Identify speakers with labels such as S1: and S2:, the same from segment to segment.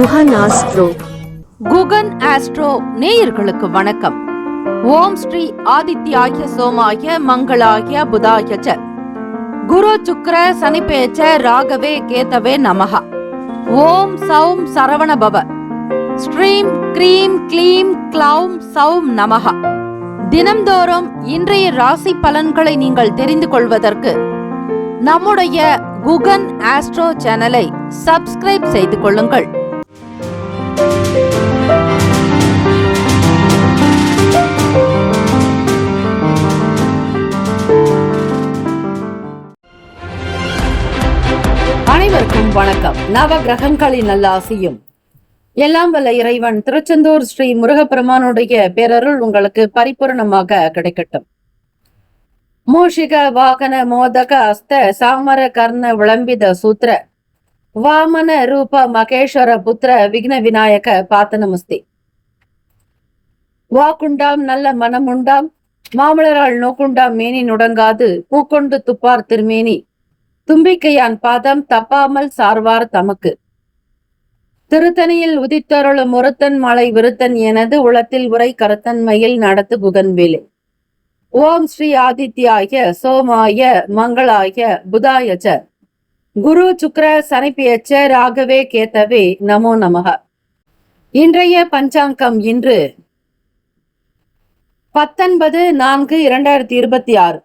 S1: Guhan astro.
S2: Guhan astro நேயர்களுக்கு வணக்கம். ஓம் ஸ்ரீ ஆதித்யாய சோமாய மங்களாய புதாய ச குரு சுக்ர சனிபேச்ச ராகவே கேதவே நமஹ. ஓம் சௌம் சரவண பவ. ஸ்ரீம் க்ரீம் க்ளீம் க்ளௌம் சௌம் நமஹ. தினம்தோறும் இன்றைய ராசி பலன்களை நீங்கள் தெரிந்து கொள்வதற்கு நம்முடைய குகன் ஆஸ்ட்ரோ சேனலை சப்ஸ்கிரைப் செய்து கொள்ளுங்கள். அனைவருக்கும் வணக்கம். நவ கிரகங்களின் நல்லாசியும் எல்லாம் வல்ல இறைவன் திருச்செந்தூர் ஸ்ரீ முருகப்பெருமானுடைய பேரருள் உங்களுக்கு பரிபூர்ணமாக கிடைக்கட்டும். மூஷிக வாகன மோதக அஸ்த சாமர கர்ண விளம்பித சூத்திர வாமன ரூப மகேஸ்வர புத்திர விக்ன விநாயக பாத்த நமஸ்தே. வாக்குண்டாம் நல்ல மனமுண்டாம் மாமலரால் நோக்குண்டாம் மேனி நுடங்காது பூக்கொண்டு துப்பார் திருமேனி தும்பிக்கையான் பாதம் தப்பாமல் சார்வார் தமக்கு. திருத்தணியில் உதித்தருளும் ஒருத்தன் மலை விருத்தன் எனது உளத்தில் உரை கருத்தன்மையில் நடத்து குகன் வேலை. ஓம் ஸ்ரீ ஆதித்யாய சோமாய மங்களாய புதாய ச குரு சுக்ர சனிபேச்ச ராகவே கேதவே நமோ நமக. இன்றைய பஞ்சாங்கம் இன்று 19/4/2026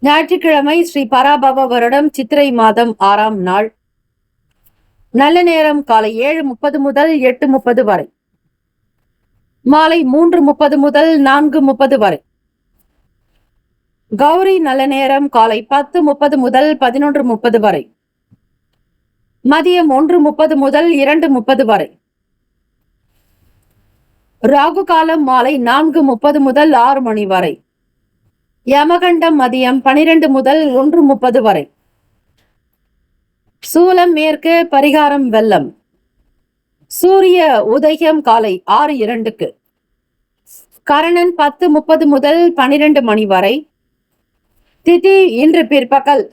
S2: ஞாயிற்றுக்கிழமை. ஸ்ரீ பராபவ வருடம் சித்திரை மாதம் 6ஆம் நாள். நல்ல நேரம் காலை 7:30 முதல் 8:30 வரை, மாலை 3:30 முதல் 4:30 வரை. கௌரி நல்ல நேரம் காலை 10:30 முதல் 11:30 வரை, மதியம் 1:30 முதல் 2:30 வரை. ராகு காலம் மாலை 4:30 முதல் 6 மணி வரை. யமகண்டம் மதியம் 12 முதல் 1:30 வரை. சூலம் மேற்கு, பரிகாரம் வெள்ளம். சூரிய உதயம் காலை 6:02. கரணன் 10:30 முதல் 12 மணி வரை. திதி இன்று பிற்பகல்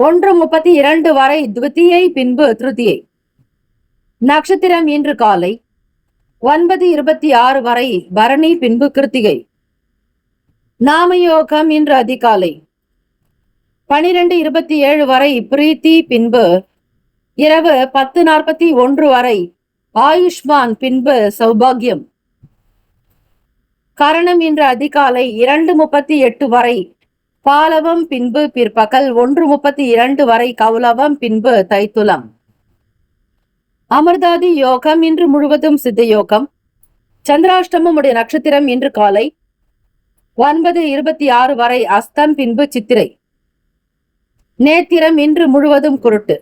S2: 1:32 வரை துவிதியை, பின்பு திருதியை. நட்சத்திரம் இன்று காலை 9:26 வரை பரணி, பின்பு கிருத்திகை. நாமயோகம் இன்று அதிகாலை 12:27 வரை பிரீத்தி, பின்பு இரவு 10:41 வரை ஆயுஷ்மான், பின்பு சௌபாகியம். கரணம் இன்று அதிகாலை 2:38 வரை பாலவம், பின்பு பிற்பகல் 1:32 வரை கௌலவம், பின்பு தைத்துலம். அமிர்தாதி யோகம் இன்று முழுவதும் சித்த யோகம். சந்திராஷ்டமம் உடைய நட்சத்திரம் இன்று காலை 9:26 வரை அஸ்தம், பின்பு சித்திரை. நேத்திரம் இன்று முழுவதும் குருட்டு.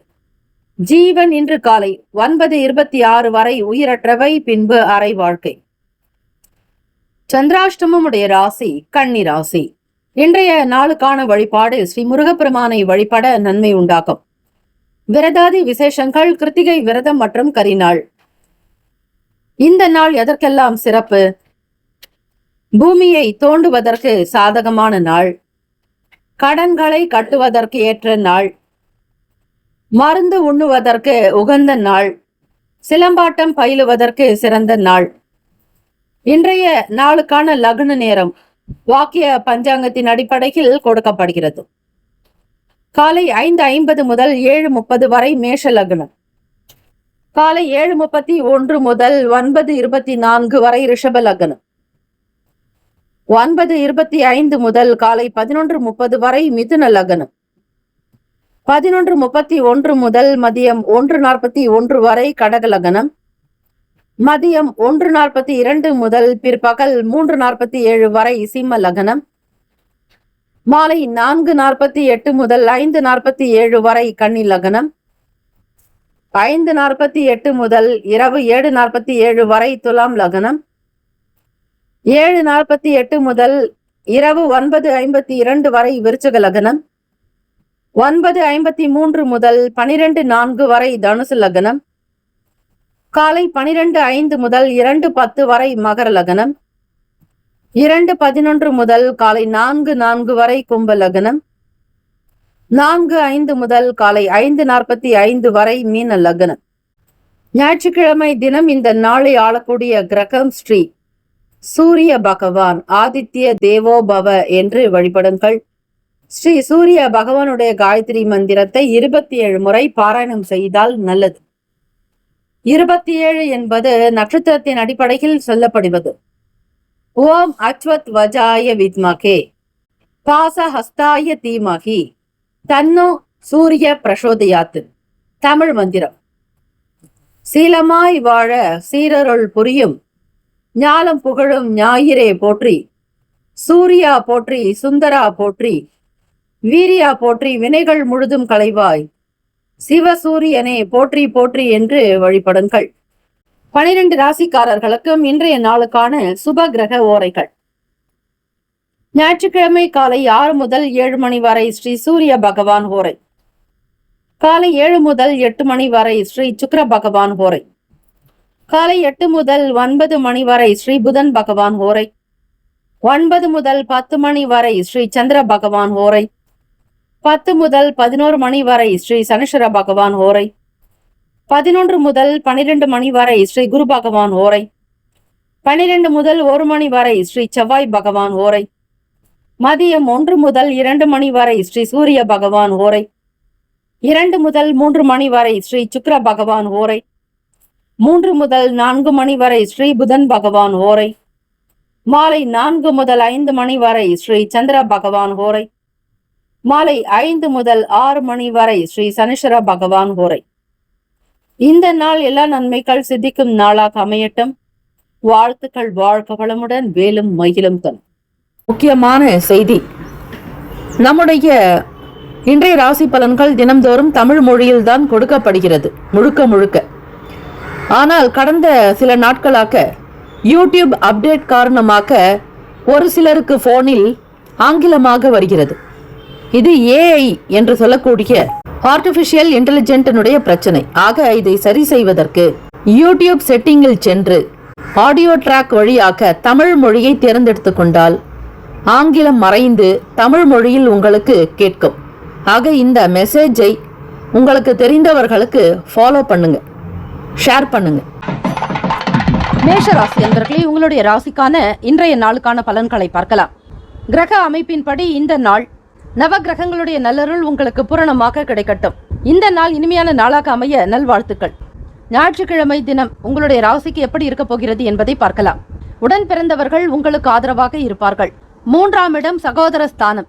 S2: ஜீவன் இன்று காலை 9:26 வரை உயிரற்றவை, பின்பு அரை வாழ்க்கை. சந்திராஷ்டமம் உடைய ராசி கன்னி ராசி. இன்றைய நாளுக்கான வழிபாடு ஸ்ரீ முருகப்பெருமானை வழிபட நன்மை உண்டாகும். விரதாதி விசேஷங்கள் கிருத்திகை விரதம் மற்றும் கரிநாள். இந்த நாள் எதற்கெல்லாம் சிறப்பு? பூமியை தோண்டுவதற்கு சாதகமான நாள், கடன்களை கட்டுவதற்கு ஏற்ற நாள், மருந்து உண்ணுவதற்கு உகந்த நாள், சிலம்பாட்டம் பயிலுவதற்கு சிறந்த நாள். இன்றைய நாளுக்கான லக்ன நேரம் வாக்கிய பஞ்சாங்கத்தின் அடிப்படையில் கொடுக்கப்படுகிறது. காலை 5:50 முதல் 7:30 வரை மேஷ லக்னம். காலை 7:31 முதல் 9:24 வரை ரிஷப லக்னம். 9:25 முதல் காலை 11:30 வரை மிதுன லக்னம். 11:31 முதல் மதியம் 1:41 வரை கடக லக்னம். மதியம் 1:42 முதல் பிற்பகல் 3:47 வரை சிம்ம லக்னம். மாலை 4:48 முதல் 5:47 வரை கன்னி லக்னம். 5:48 முதல் இரவு 7:47 வரை துலாம் லக்னம். 7:48 முதல் இரவு 9:52 வரை விருச்சக லக்னம். 9:53 முதல் 12:04 வரை தனுசு லக்னம். காலை 12:05 முதல் 2:10 வரை மகர லக்னம். 2:11 முதல் காலை 4:04 வரை கும்ப லக்னம். 4:05 முதல் காலை 5:45 வரை மீன லக்னம். ஞாயிற்றுக்கிழமை தினம் இந்த நாளை ஆளக்கூடிய கிரகம் ஸ்ரீ சூரிய பகவான் ஆதித்ய தேவோபவ என்று வழிபடுங்கள். ஸ்ரீ சூரிய பகவானுடைய காயத்ரி மந்திரத்தை 27 முறை பாராயணம் செய்தால் நல்லது. 27 என்பது நட்சத்திரத்தின் அடிப்படையில் சொல்லப்படுவது. ஓம் அச்வத் வஜாய வித்மகே பாசஹஸ்தாய தீமகி தன்னோ சூரிய பிரசோதயாத்து. தமிழ் மந்திரம். சீலமாய் வாழ சீரருள் புரியும் ஞாலம் புகழும் ஞாயிறே போற்றி, சூர்யா போற்றி, சுந்தரா போற்றி, வீரியா போற்றி, வினைகள் முழுதும் களைவாய், சிவசூரியனே போற்றி போற்றி என்று வழிபடுங்கள். 12 ராசிக்காரர்களுக்கும் இன்றைய நாளுக்கான சுப கிரக ஓரைகள். ஞாயிற்றுக்கிழமை காலை 6 முதல் 7 மணி வரை ஸ்ரீ சூரிய பகவான் ஓரை. காலை 7 முதல் 8 மணி வரை ஸ்ரீ சுக்கிர பகவான் ஓரை. காலை 8 முதல் 9 மணி வரை ஸ்ரீ புதன் பகவான் ஓரை. 9 முதல் 10 மணி வரை ஸ்ரீ சந்திர பகவான் ஓரை. 10 முதல் 11 மணி வரை ஸ்ரீ சனீஸ்வர பகவான் ஓரை. 11 முதல் 12 மணி வரை ஸ்ரீ குரு பகவான் ஓரை. 12 முதல் 1 மணி வரை ஸ்ரீ செவ்வாய் பகவான் ஓரை. மதியம் 1 முதல் 2 மணி வரை ஸ்ரீ சூரிய பகவான் ஓரை. 2 முதல் 3 மணி வரை ஸ்ரீ சுக்கிர பகவான் ஓரை. 3 முதல் 4 மணி வரை ஸ்ரீ புதன் பகவான் ஓரை. மாலை 4 முதல் 5 மணி வரை ஸ்ரீ சந்திர பகவான் ஓரை. மாலை 5 முதல் 6 மணி வரை ஸ்ரீ சனீஸ்வர பகவான் ஓரை. இந்த நாள் எல்லா நன்மைகள் சித்திக்கும் நாளாக அமையட்டும். வாழ்த்துக்கள். வாழ்க வளமுடன். வேலும் மகிழும் தன். முக்கியமான செய்தி. நம்முடைய இன்றைய ராசி பலன்கள் தினம்தோறும் தமிழ் மொழியில் தான் கொடுக்கப்படுகிறது முழுக்க முழுக்க. ஆனால் கடந்த சில நாட்களாக யூடியூப் அப்டேட் காரணமாக ஒரு சிலருக்கு போனில் ஆங்கிலமாக வருகிறது. இது ஏஐ என்று சொல்லக்கூடிய ஆர்டிபிஷியல் இன்டெலிஜென்டினுடைய பிரச்சனை. ஆக இதை சரி செய்வதற்கு யூடியூப் செட்டிங்கில் சென்று ஆடியோ ட்ராக் வழியாக தமிழ் மொழியை தேர்ந்தெடுத்து கொண்டால் ஆங்கிலம் மறைந்து தமிழ் மொழியில் உங்களுக்கு கேட்கும். ஆக இந்த மெசேஜை உங்களுக்கு தெரிந்தவர்களுக்கு ஃபாலோ பண்ணுங்க, ஷேர் பண்ணுங்க. மேஷ ராசி என்பவர்களே, உங்களுடைய ராசிக்கான இன்றைய நாளுக்கான பலன்களை பார்க்கலாம். கிரக அமைப்பின்படி இந்த நாள் நவ கிரகங்களுடைய நல்லருள் உங்களுக்கு பூரணமாக கிடைக்கட்டும். இந்த நாள் இனிமையான நாளாக அமைய நல்வாழ்த்துக்கள். ஞாயிற்றுக்கிழமை தினம் உங்களுடைய ராசிக்கு எப்படி இருக்க போகிறது என்பதை பார்க்கலாம். உடன் பிறந்தவர்கள் உங்களுக்கு ஆதரவாக இருப்பார்கள். 3ஆம் இடம் சகோதர ஸ்தானம்.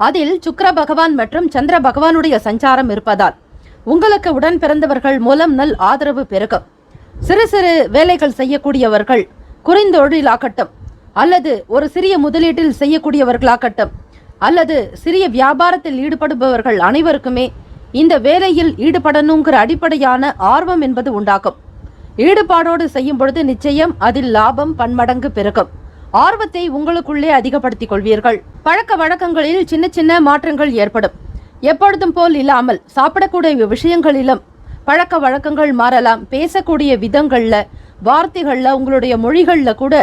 S2: அதில் சுக்கிர பகவான் மற்றும் சந்திர பகவானுடைய சஞ்சாரம் இருப்பதால் உங்களுக்கு உடன் பிறந்தவர்கள் மூலம் நல் ஆதரவு பெருகும். சிறு சிறு வேலைகள் செய்யக்கூடியவர்கள், குறைந்தொழிலாகட்டும் அல்லது ஒரு சிறிய முதலீட்டில் செய்யக்கூடியவர்களாகட்டும் அல்லது சிறிய வியாபாரத்தில் ஈடுபடுபவர்கள் அனைவருக்குமே இந்த வேலையில் ஈடுபடணுங்கிற அடிப்படையான ஆர்வம் என்பது உண்டாகும். ஈடுபாடோடு செய்யும் பொழுது நிச்சயம் அதில் லாபம் பன்மடங்கு பெருகும். ஆர்வத்தை உங்களுக்குள்ளே அதிகப்படுத்திக் கொள்வீர்கள். பழக்க வழக்கங்களில் சின்ன சின்ன மாற்றங்கள் ஏற்படும். எப்பொழுதும் போல் இல்லாமல் சாப்பிடக்கூடிய விஷயங்களிலும் பழக்க வழக்கங்கள் மாறலாம். பேசக்கூடிய விதங்கள்ல, வார்த்தைகள்ல, உங்களுடைய மொழிகள்ல கூட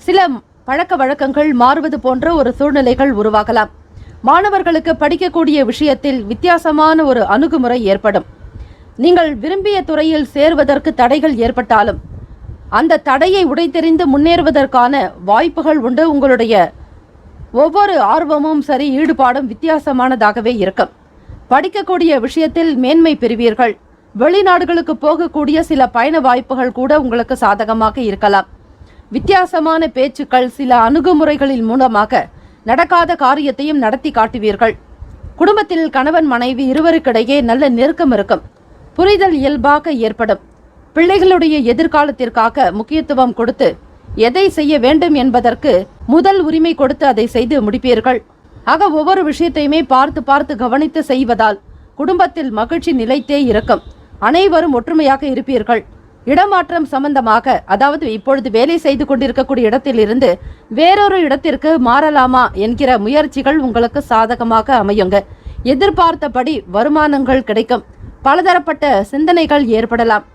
S2: சில பழக்க வழக்கங்கள் மாறுவது போன்ற ஒரு சூழ்நிலைகள் உருவாகலாம். மாணவர்களுக்கு படிக்கக்கூடிய விஷயத்தில் வித்தியாசமான ஒரு அணுகுமுறை ஏற்படும். நீங்கள் விரும்பிய துறையில் சேர்வதற்கு தடைகள் ஏற்பட்டாலும் அந்த தடையை உடைத்தெறிந்து முன்னேறுவதற்கான வாய்ப்புகள் உண்டு. உங்களுடைய ஒவ்வொரு ஆர்வமும் சரி, ஈடுபாடும் வித்தியாசமானதாகவே இருக்கும். படிக்கக்கூடிய விஷயத்தில் மேன்மை பெறுவீர்கள். வெளிநாடுகளுக்கு போகக்கூடிய சில பயண வாய்ப்புகள் கூட உங்களுக்கு சாதகமாக இருக்கலாம். வித்தியாசமான பேச்சுக்கள், சில அணுகுமுறைகளின் மூலமாக நடக்காத காரியத்தையும் நடத்தி காட்டுவீர்கள். குடும்பத்தில் கணவன் மனைவி இருவருக்கிடையே நல்ல நெருக்கம் இருக்கும். புரிதல் இயல்பாக ஏற்படும். பிள்ளைகளுடைய எதிர்காலத்திற்காக முக்கியத்துவம் கொடுத்து எதை செய்ய வேண்டும் என்பதற்கு முதல் உரிமை கொடுத்து அதை செய்து முடிப்பீர்கள். ஆக ஒவ்வொரு விஷயத்தையுமே பார்த்து பார்த்து கவனித்து செய்வதால் குடும்பத்தில் மகிழ்ச்சி நிலைத்தே இருக்கும். அனைவரும் ஒற்றுமையாக இருப்பீர்கள். இடமாற்றம் சம்பந்தமாக, அதாவது இப்பொழுது வேலை செய்து கொண்டிருக்கக்கூடிய இடத்தில் இருந்து வேறொரு இடத்திற்கு மாறலாமா என்கிற முயற்சிகள் உங்களுக்கு சாதகமாக அமையுங்க. எதிர்பார்த்தபடி வருமானங்கள் கிடைக்கும். பலதரப்பட்ட சிந்தனைகள் ஏற்படலாம்.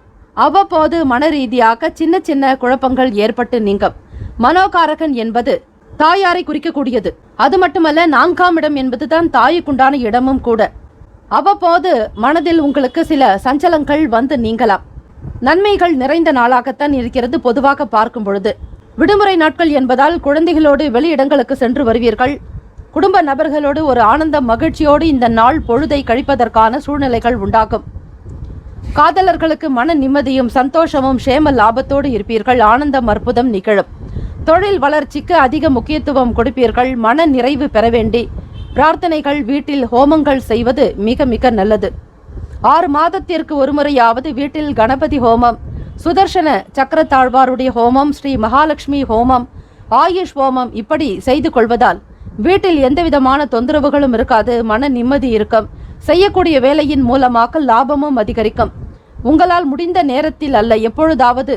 S2: அவ்வப்போது மன ரீதியாக சின்ன சின்ன குழப்பங்கள் ஏற்பட்டு நீங்கும். மனோகாரகன் என்பது தாயாரை குறிக்கக்கூடியது. அது மட்டுமல்ல, 4ஆம் இடம் என்பதுதான் தாய்க்குண்டான இடமும் கூட. அவ்வப்போது மனதில் உங்களுக்கு சில சஞ்சலங்கள் வந்து நீங்கலாம். நன்மைகள் நிறைந்த நாளாகத்தான் இருக்கிறது. பொதுவாக பார்க்கும் பொழுது விடுமுறை நாட்கள் என்பதால் குழந்தைகளோடு வெளியிடங்களுக்கு சென்று வருவீர்கள். குடும்ப நபர்களோடு ஒரு ஆனந்த மகிழ்ச்சியோடு இந்த நாள் பொழுதை கழிப்பதற்கான சூழ்நிலைகள் உண்டாகும். காதலர்களுக்கு மன நிம்மதியும் சந்தோஷமும் சேம லாபத்தோடு இருப்பீர்கள். ஆனந்தம் அற்புதம் நிகழும். தொழில் வளர்ச்சிக்கு அதிக முக்கியத்துவம் கொடுப்பீர்கள். மன நிறைவு பெற வேண்டி பிரார்த்தனைகள், வீட்டில் ஹோமங்கள் செய்வது மிக மிக நல்லது. 6 மாதத்திற்கு ஒருமுறையாவது வீட்டில் கணபதி ஹோமம், சுதர்சன சக்கரத்தாழ்வாருடைய ஹோமம், ஸ்ரீ மகாலட்சுமி ஹோமம், ஆயுஷ் ஹோமம் இப்படி செய்து கொள்வதால் வீட்டில் எந்தவிதமான தொந்தரவுகளும் இருக்காது. மன நிம்மதி இருக்கும். செய்யக்கூடிய வேலையின் மூலமாக லாபமும் அதிகரிக்கும். உங்களால் முடிந்த நேரத்தில் அல்ல, எப்பொழுதாவது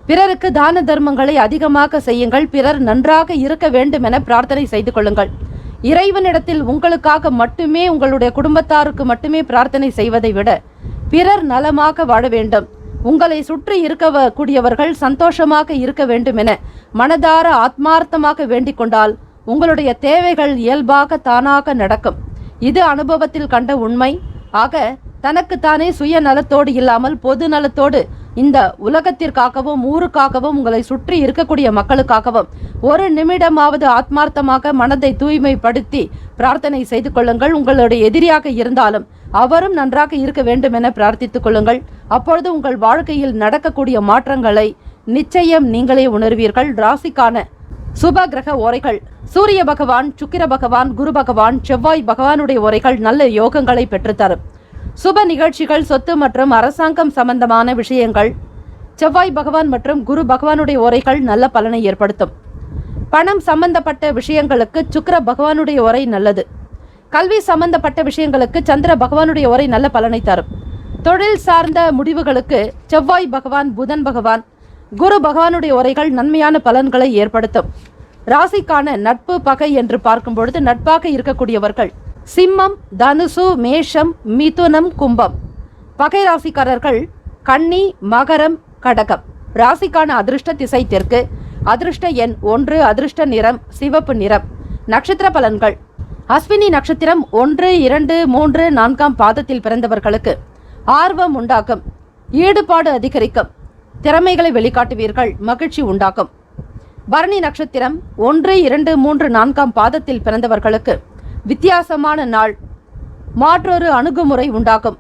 S2: பிறருக்கு தான தர்மங்களை அதிகமாக செய்யுங்கள். பிறர் நன்றாக இருக்க வேண்டும் என பிரார்த்தனை செய்து கொள்ளுங்கள். இறைவனிடத்தில் உங்களுக்காக மட்டுமே, உங்களுடைய குடும்பத்தாருக்கு மட்டுமே பிரார்த்தனை செய்வதை விட பிறர் நலமாக வாழ வேண்டும், உங்களை சுற்றி இருக்கக்கூடியவர்கள் சந்தோஷமாக இருக்க வேண்டும் என மனதார ஆத்மார்த்தமாக வேண்டிக் கொண்டால் உங்களுடைய தேவைகள் இயல்பாக தானாக நடக்கும். இது அனுபவத்தில் கண்ட உண்மை. ஆக தனக்குத்தானே சுய நலத்தோடு இல்லாமல் பொது நலத்தோடு இந்த உலகத்திற்காகவும் ஊருக்காகவும் உங்களை சுற்றி இருக்கக்கூடிய மக்களுக்காகவும் ஒரு நிமிடமாவது ஆத்மார்த்தமாக மனதை தூய்மைப்படுத்தி பிரார்த்தனை செய்து கொள்ளுங்கள். உங்களுடைய எதிரியாக இருந்தாலும் அவரும் நன்றாக இருக்க வேண்டும் என பிரார்த்தித்துக் கொள்ளுங்கள். அப்பொழுது உங்கள் வாழ்க்கையில் நடக்கக்கூடிய மாற்றங்களை நிச்சயம் நீங்களே உணர்வீர்கள். ராசிக்கான சுப கிரக ஓரைகள்: சூரிய பகவான், சுக்கிர பகவான், குரு பகவான், செவ்வாய் பகவானுடைய ஓரைகள் நல்ல யோகங்களை பெற்றுத்தரும். சுப நிகழ்ச்சிகள், சொத்து மற்றும் அரசாங்கம் சம்பந்தமான விஷயங்கள் செவ்வாய் பகவான் மற்றும் குரு பகவானுடைய ஓரைகள் நல்ல பலனை ஏற்படுத்தும். பணம் சம்பந்தப்பட்ட விஷயங்களுக்கு சுக்கிர பகவானுடைய ஓரை நல்லது. கல்வி சம்பந்தப்பட்ட விஷயங்களுக்கு சந்திர பகவானுடைய ஓரை நல்ல பலனை தரும். தொழில் சார்ந்த முடிவுகளுக்கு செவ்வாய் பகவான், புதன் பகவான், குரு பகவானுடைய ஓரைகள் நன்மையான பலன்களை ஏற்படுத்தும். ராசிக்கான நட்பு பகை என்று பார்க்கும் பொழுது நட்பாக இருக்கக்கூடியவர்கள் சிம்மம், தனுசு, மேஷம், மிதுனம், கும்பம். பகை ராசிக்காரர்கள் கன்னி, மகரம், கடகம். ராசிக்கான அதிர்ஷ்ட திசை தெற்கு. அதிர்ஷ்ட எண் 1. அதிர்ஷ்ட நிறம் சிவப்பு நிறம். நட்சத்திர பலன்கள்: அஸ்வினி நட்சத்திரம் 1, 2, 3, 4ஆம் பாதத்தில் பிறந்தவர்களுக்கு ஆர்வம் உண்டாக்கும், ஈடுபாடு அதிகரிக்கும், திறமைகளை வெளிக்காட்டுவீர்கள், மகிழ்ச்சி உண்டாக்கும். பரணி நட்சத்திரம் 1, 2, 3, 4ஆம் பாதத்தில் பிறந்தவர்களுக்கு வித்தியாசமான நாள், மாற்றொரு அணுகுமுறை உண்டாகும்,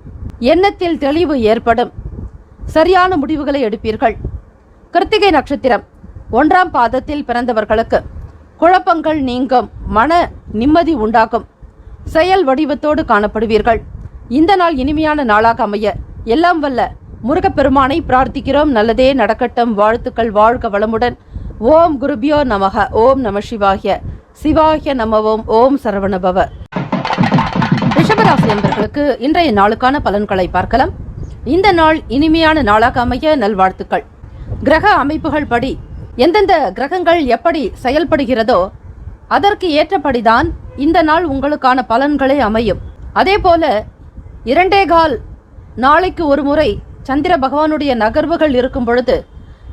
S2: எண்ணத்தில் தெளிவு ஏற்படும், சரியான முடிவுகளை எடுப்பீர்கள். கிருத்திகை நட்சத்திரம் 1ஆம் பாதத்தில் பிறந்தவர்களுக்கு குழப்பங்கள் நீங்கும், மன நிம்மதி உண்டாகும், செயல் வடிவத்தோடு காணப்படுவீர்கள். இந்த நாள் இனிமையான நாளாக அமைய எல்லாம் வல்ல முருகப்பெருமானை பிரார்த்திக்கிறோம். நல்லதே நடக்கட்டும். வாழ்த்துக்கள். வாழ்க வளமுடன். ஓம் குருபியோ நமக. ஓம் நம சிவாய. சிவாய நமவோம். ஓம் சரவணபவ. ரிஷபராசி என்பவர்களுக்கு இன்றைய நாளுக்கான பலன்களை பார்க்கலாம். இந்த நாள் இனிமையான நாளாக அமைய நல்வாழ்த்துக்கள். கிரக அமைப்புகள் படி எந்தெந்த கிரகங்கள் எப்படி செயல்படுகிறதோ அதற்கு ஏற்றபடிதான் இந்த நாள் உங்களுக்கான பலன்களே அமையும். அதே போல 2.25 நாளைக்கு ஒரு முறை சந்திர பகவானுடைய நகர்வுகள் இருக்கும் பொழுது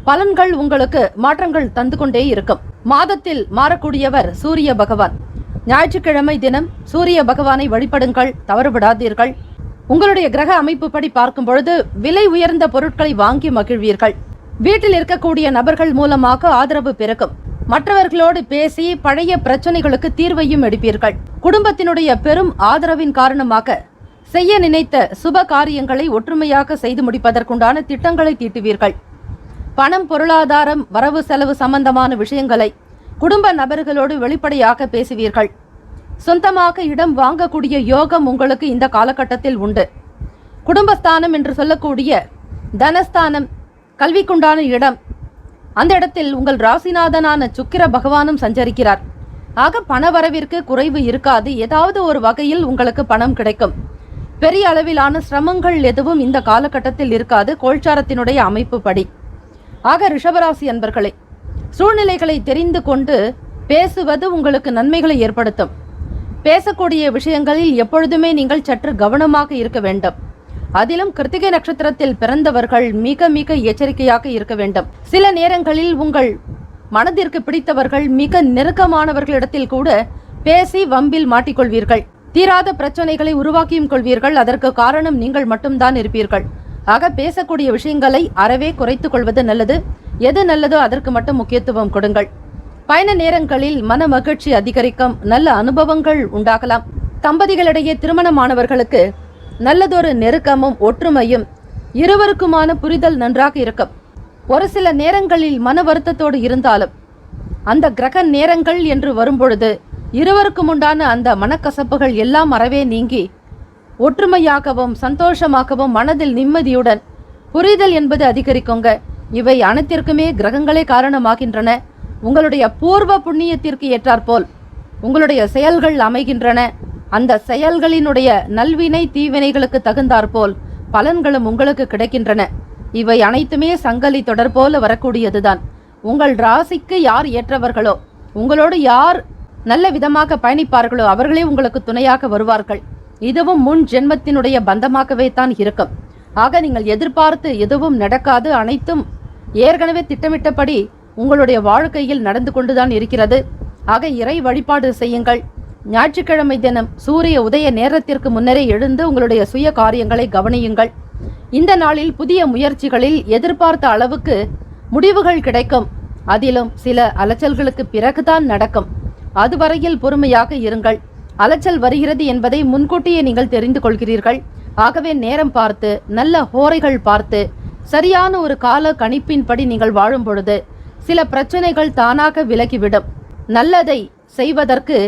S2: பலன்கள் உங்களுக்கு மாற்றங்கள் தந்து கொண்டே இருக்கும். மாதத்தில் மாறக்கூடியவர் சூரிய பகவான். ஞாயிற்றுக்கிழமை தினம் சூரிய பகவானை வழிபடுங்கள், தவறுவிடாதீர்கள். உங்களுடைய கிரக அமைப்பு படி பார்க்கும் பொழுது விலை உயர்ந்த பொருட்களை வாங்கி மகிழ்வீர்கள். வீட்டில் இருக்கக்கூடிய நபர்கள் மூலமாக ஆதரவு பெருக்கும். மற்றவர்களோடு பேசி பழைய பிரச்சனைகளுக்கு தீர்வையும் எடுப்பீர்கள். குடும்பத்தினுடைய பெரும் ஆதரவின் காரணமாக செய்ய நினைத்த சுப காரியங்களை ஒற்றுமையாக செய்து முடிப்பதற்குண்டான திட்டங்களை தீட்டுவீர்கள். பணம், பொருளாதாரம், வரவு செலவு சம்பந்தமான விஷயங்களை குடும்ப நபர்களோடு வெளிப்படையாக பேசுவீர்கள். சொந்தமாக இடம் வாங்கக்கூடிய யோகம் உங்களுக்கு இந்த காலகட்டத்தில் உண்டு. குடும்பஸ்தானம் என்று சொல்லக்கூடிய தனஸ்தானம், கல்விக்குண்டான இடம், அந்த இடத்தில் உங்கள் ராசிநாதனான சுக்கிர பகவானும் சஞ்சரிக்கிறார். ஆக பண வரவிற்கு குறைவு இருக்காது. ஏதாவது ஒரு வகையில் உங்களுக்கு பணம் கிடைக்கும். பெரிய அளவிலான சிரமங்கள் எதுவும் இந்த காலகட்டத்தில் இருக்காது, கோல்சாரத்தினுடைய அமைப்பு படி. ஆக ரிஷபராசி அன்பர்களே, சூழ்நிலைகளை தெரிந்து கொண்டு பேசுவது உங்களுக்கு நன்மைகளை ஏற்படுத்தும். பேசக்கூடிய விஷயங்களில் எப்பொழுதுமே நீங்கள் சற்று கவனமாக இருக்க வேண்டும். அதிலும் கிருத்திகை நட்சத்திரத்தில் பிறந்தவர்கள் மிக மிக எச்சரிக்கையாக இருக்க வேண்டும். சில நேரங்களில் உங்கள் மனதிற்கு பிடித்தவர்கள் மிக நெருக்கமானவர்களிடத்தில் கூட பேசி வம்பில் மாட்டிக்கொள்வீர்கள். தீராத பிரச்சனைகளை உருவாக்கியும் கொள்வீர்கள். அதற்கு காரணம் நீங்கள் மட்டும்தான் இருப்பீர்கள். ஆக பேசக்கூடிய விஷயங்களை அறவே குறைத்துக் கொள்வது நல்லது. எது நல்லதோ அதற்கு மட்டும் முக்கியத்துவம் கொடுங்கள். பயண நேரங்களில் மன மகிழ்ச்சி அதிகரிக்கும், நல்ல அனுபவங்கள் உண்டாகலாம். தம்பதிகளிடையே திருமணமானவர்களுக்கு நல்லதொரு நெருக்கமும் ஒற்றுமையும் இருவருக்குமான புரிதல் நன்றாக இருக்கும். ஒரு சில நேரங்களில் மன வருத்தத்தோடு இருந்தாலும் அந்த கிரக நேரங்கள் என்று வரும்பொழுது இருவருக்கும் உண்டான அந்த மனக்கசப்புகள் எல்லாம் அறவே நீங்கி ஒற்றுமையாகவும் சந்தோஷமாகவும் மனதில் நிம்மதியுடன் புரிதல் என்பது அதிகரிக்குங்க. இவை அனைத்திற்குமே கிரகங்களே காரணமாகின்றன. உங்களுடைய பூர்வ புண்ணியத்திற்கு ஏற்றாற்போல் உங்களுடைய செயல்கள் அமைகின்றன. அந்த செயல்களினுடைய நல்வினை தீவினைகளுக்கு தகுந்தாற்போல் பலன்களும் உங்களுக்கு கிடைக்கின்றன. இவை அனைத்துமே சங்கலி தொடர் போல வரக்கூடியதுதான். உங்கள் ராசிக்கு யார் ஏற்றவர்களோ, உங்களோடு யார் நல்ல விதமாக பயணிப்பார்களோ அவர்களே உங்களுக்கு துணையாக வருவார்கள். இதுவும் முன் ஜென்மத்தினுடைய பந்தமாகவே தான் இருக்கும். ஆக நீங்கள் எதிர்பார்த்து எதுவும் நடக்காது, அனைத்தும் ஏற்கனவே திட்டமிட்டபடி உங்களுடைய வாழ்க்கையில் நடந்து கொண்டுதான் இருக்கிறது. ஆக இறை வழிபாடு செய்யுங்கள். ஞாயிற்றுக்கிழமை தினம் சூரிய உதய நேரத்திற்கு முன்னரே எழுந்து உங்களுடைய சுய காரியங்களை கவனியுங்கள். இந்த நாளில் புதிய முயற்சிகளில் எதிர்பார்த்த அளவுக்கு முடிவுகள் கிடைக்கும். அதிலும் சில அலைச்சல்களுக்கு பிறகுதான் நடக்கும். அதுவரையில் பொறுமையாக இருங்கள். அலைச்சல் வருகிறது என்பதை முன்கூட்டியே நீங்கள் தெரிந்து கொள்கிறீர்கள். ஆகவே நேரம் பார்த்து, நல்ல ஹோரைகள் பார்த்து, சரியான ஒரு கால கணிப்பின்படி நீங்கள் வாழும் பொழுது சில பிரச்சனைகள் தானாக விலகிவிடும். நல்லதை செய்வதற்கு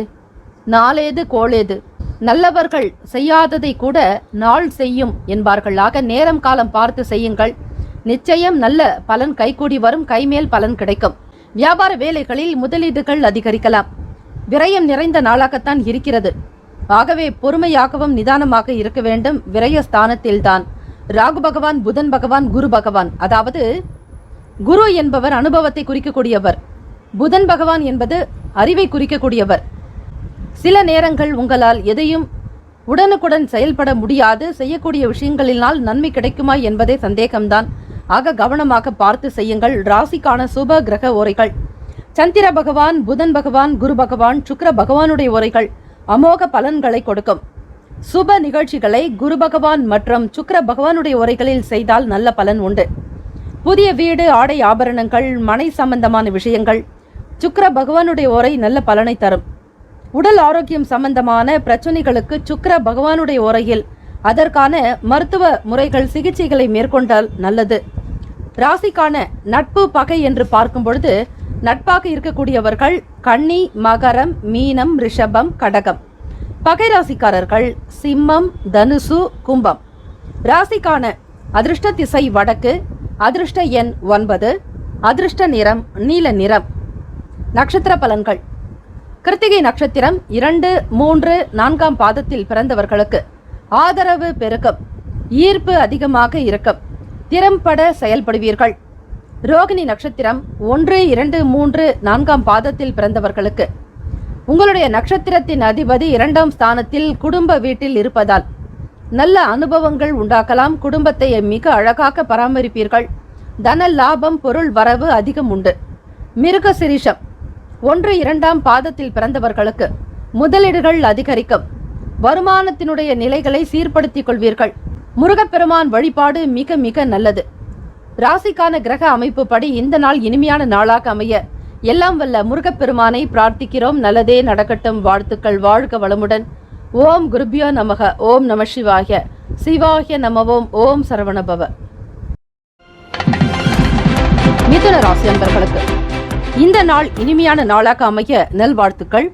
S2: நாளேது கோளேது, நல்லவர்கள் செய்யாததை கூட நாள் செய்யும் என்பார்கள். ஆக நேரம் காலம் பார்த்து செய்யுங்கள். நிச்சயம் நல்ல பலன் கைகூடி வரும். கைமேல் பலன் கிடைக்கும். வியாபார வேலைகளில் முதலீடுகள் அதிகரிக்கலாம். விரயம் நிறைந்த நாளாகத்தான் இருக்கிறது. ஆகவே பொறுமையாகவும் நிதானமாக இருக்க வேண்டும். விரயஸ்தானத்தில்தான் ராகு பகவான், புதன் பகவான், குரு பகவான். அதாவது குரு என்பவர் அனுபவத்தை குறிக்கக்கூடியவர், புதன் பகவான் என்பது அறிவை குறிக்கக்கூடியவர். சில நேரங்கள் உங்களால் எதையும் உடனுக்குடன் செயல்பட முடியாது. செய்யக்கூடிய விஷயங்களினால் நன்மை கிடைக்குமா என்பதே சந்தேகம்தான். ஆக கவனமாக பார்த்து செய்யுங்கள். ராசிக்கான சுப கிரக ஓரைகள்: சந்திர பகவான், புதன் பகவான், குரு பகவான், சுக்கிர பகவானுடைய ஓரைகள் அமோக பலன்களை கொடுக்கும். சுப நிகழ்ச்சிகளை குரு பகவான் மற்றும் சுக்கிர பகவானுடைய ஓரைகளில் செய்தால் நல்ல பலன் உண்டு. புதிய வீடு, ஆடை ஆபரணங்கள், மனை சம்பந்தமான விஷயங்கள் சுக்கிர பகவானுடைய ஓரை நல்ல பலனை தரும். உடல் ஆரோக்கியம் சம்பந்தமான பிரச்சனைகளுக்கு சுக்கிர பகவானுடைய ஓரையில் அதற்கான மருத்துவ முறைகள், சிகிச்சைகளை மேற்கொண்டால் நல்லது. ராசிக்கான நட்பு பகை என்று பார்க்கும் பொழுது நட்பாக இருக்கக்கூடியவர்கள் கன்னி, மகரம், மீனம், ரிஷபம், கடகம். பகை ராசிக்காரர்கள் சிம்மம், தனுசு, கும்பம். ராசிக்கான அதிர்ஷ்ட திசை வடக்கு, அதிர்ஷ்ட எண் 9, அதிர்ஷ்ட நிறம் நீல நிறம். நட்சத்திர பலன்கள்: கிருத்திகை நட்சத்திரம் 2, 3, 4ஆம் பாதத்தில் பிறந்தவர்களுக்கு ஆதரவு பெருக்கம், ஈர்ப்பு அதிகமாக இருக்கும். திறம்பட செயல்படுவீர்கள். ரோகிணி நட்சத்திரம் 1, 2, 3, 4ஆம் பாதத்தில் பிறந்தவர்களுக்கு உங்களுடைய நட்சத்திரத்தின் அதிபதி 2ஆம் ஸ்தானத்தில் குடும்ப வீட்டில் இருப்பதால் நல்ல அனுபவங்கள் உண்டாக்கலாம். குடும்பத்தை மிக அழகாக பராமரிப்பீர்கள். தன லாபம், பொருள் வரவு அதிகம் உண்டு. மிருக சிரிஷம் 1, 2ஆம் பாதத்தில் பிறந்தவர்களுக்கு முதலீடுகள் அதிகரிக்கும். வருமானத்தினுடைய நிலைகளை சீர்படுத்திக் கொள்வீர்கள். முருகப்பெருமான் வழிபாடு மிக மிக நல்லது. ராசிக்கான கிரக அமைப்பு படி இந்த நாள் இனிமையான நாளாக அமைய எல்லாம் வல்ல முருகப்பெருமானை பிரார்த்திக்கிறோம். நல்லதே நடக்கட்டும். வாழ்த்துக்கள். வாழ்க வளமுடன். ஓம் குருபியோ நமக. ஓம் நம சிவாய. சிவாய நமவோம். ஓம் சரவணபவ. மிதுன ராசி அன்பர்களுக்கு இந்த நாள் இனிமையான நாளாக அமைய நல்வாழ்த்துக்கள்.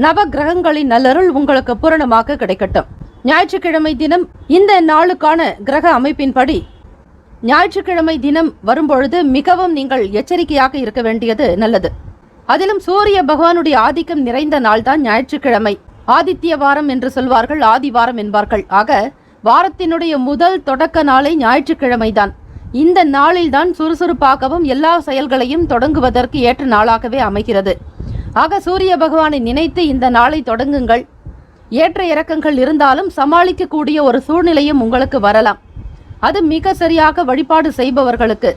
S2: நவ கிரகங்களின் நல்லருள் உங்களுக்கு பூரணமாக கிடைக்கட்டும். ஞாயிற்றுக்கிழமை தினம் இந்த நாளுக்கான கிரக அமைப்பின்படி ஞாயிற்றுக்கிழமை தினம் வரும்பொழுது மிகவும் நீங்கள் எச்சரிக்கையாக இருக்க வேண்டியது நல்லது. அதிலும் சூரிய பகவானுடைய ஆதிக்கம் நிறைந்த நாள்தான் ஞாயிற்றுக்கிழமை. ஆதித்ய வாரம் என்று சொல்வார்கள், ஆதிவாரம் என்பார்கள். ஆக வாரத்தினுடைய முதல் தொடக்க நாளை ஞாயிற்றுக்கிழமை தான். இந்த நாளில்தான் சுறுசுறுப்பாகவும் எல்லா செயல்களையும் தொடங்குவதற்கு ஏற்ற நாளாகவே அமைகிறது. ஆக சூரிய பகவானை நினைத்து இந்த நாளை தொடங்குங்கள். ஏற்ற இறக்கங்கள் இருந்தாலும் சமாளிக்கக்கூடிய ஒரு சூழ்நிலையும் உங்களுக்கு வரலாம். அது மிக சரியாக வழிபாடு செய்பவர்களுக்கு,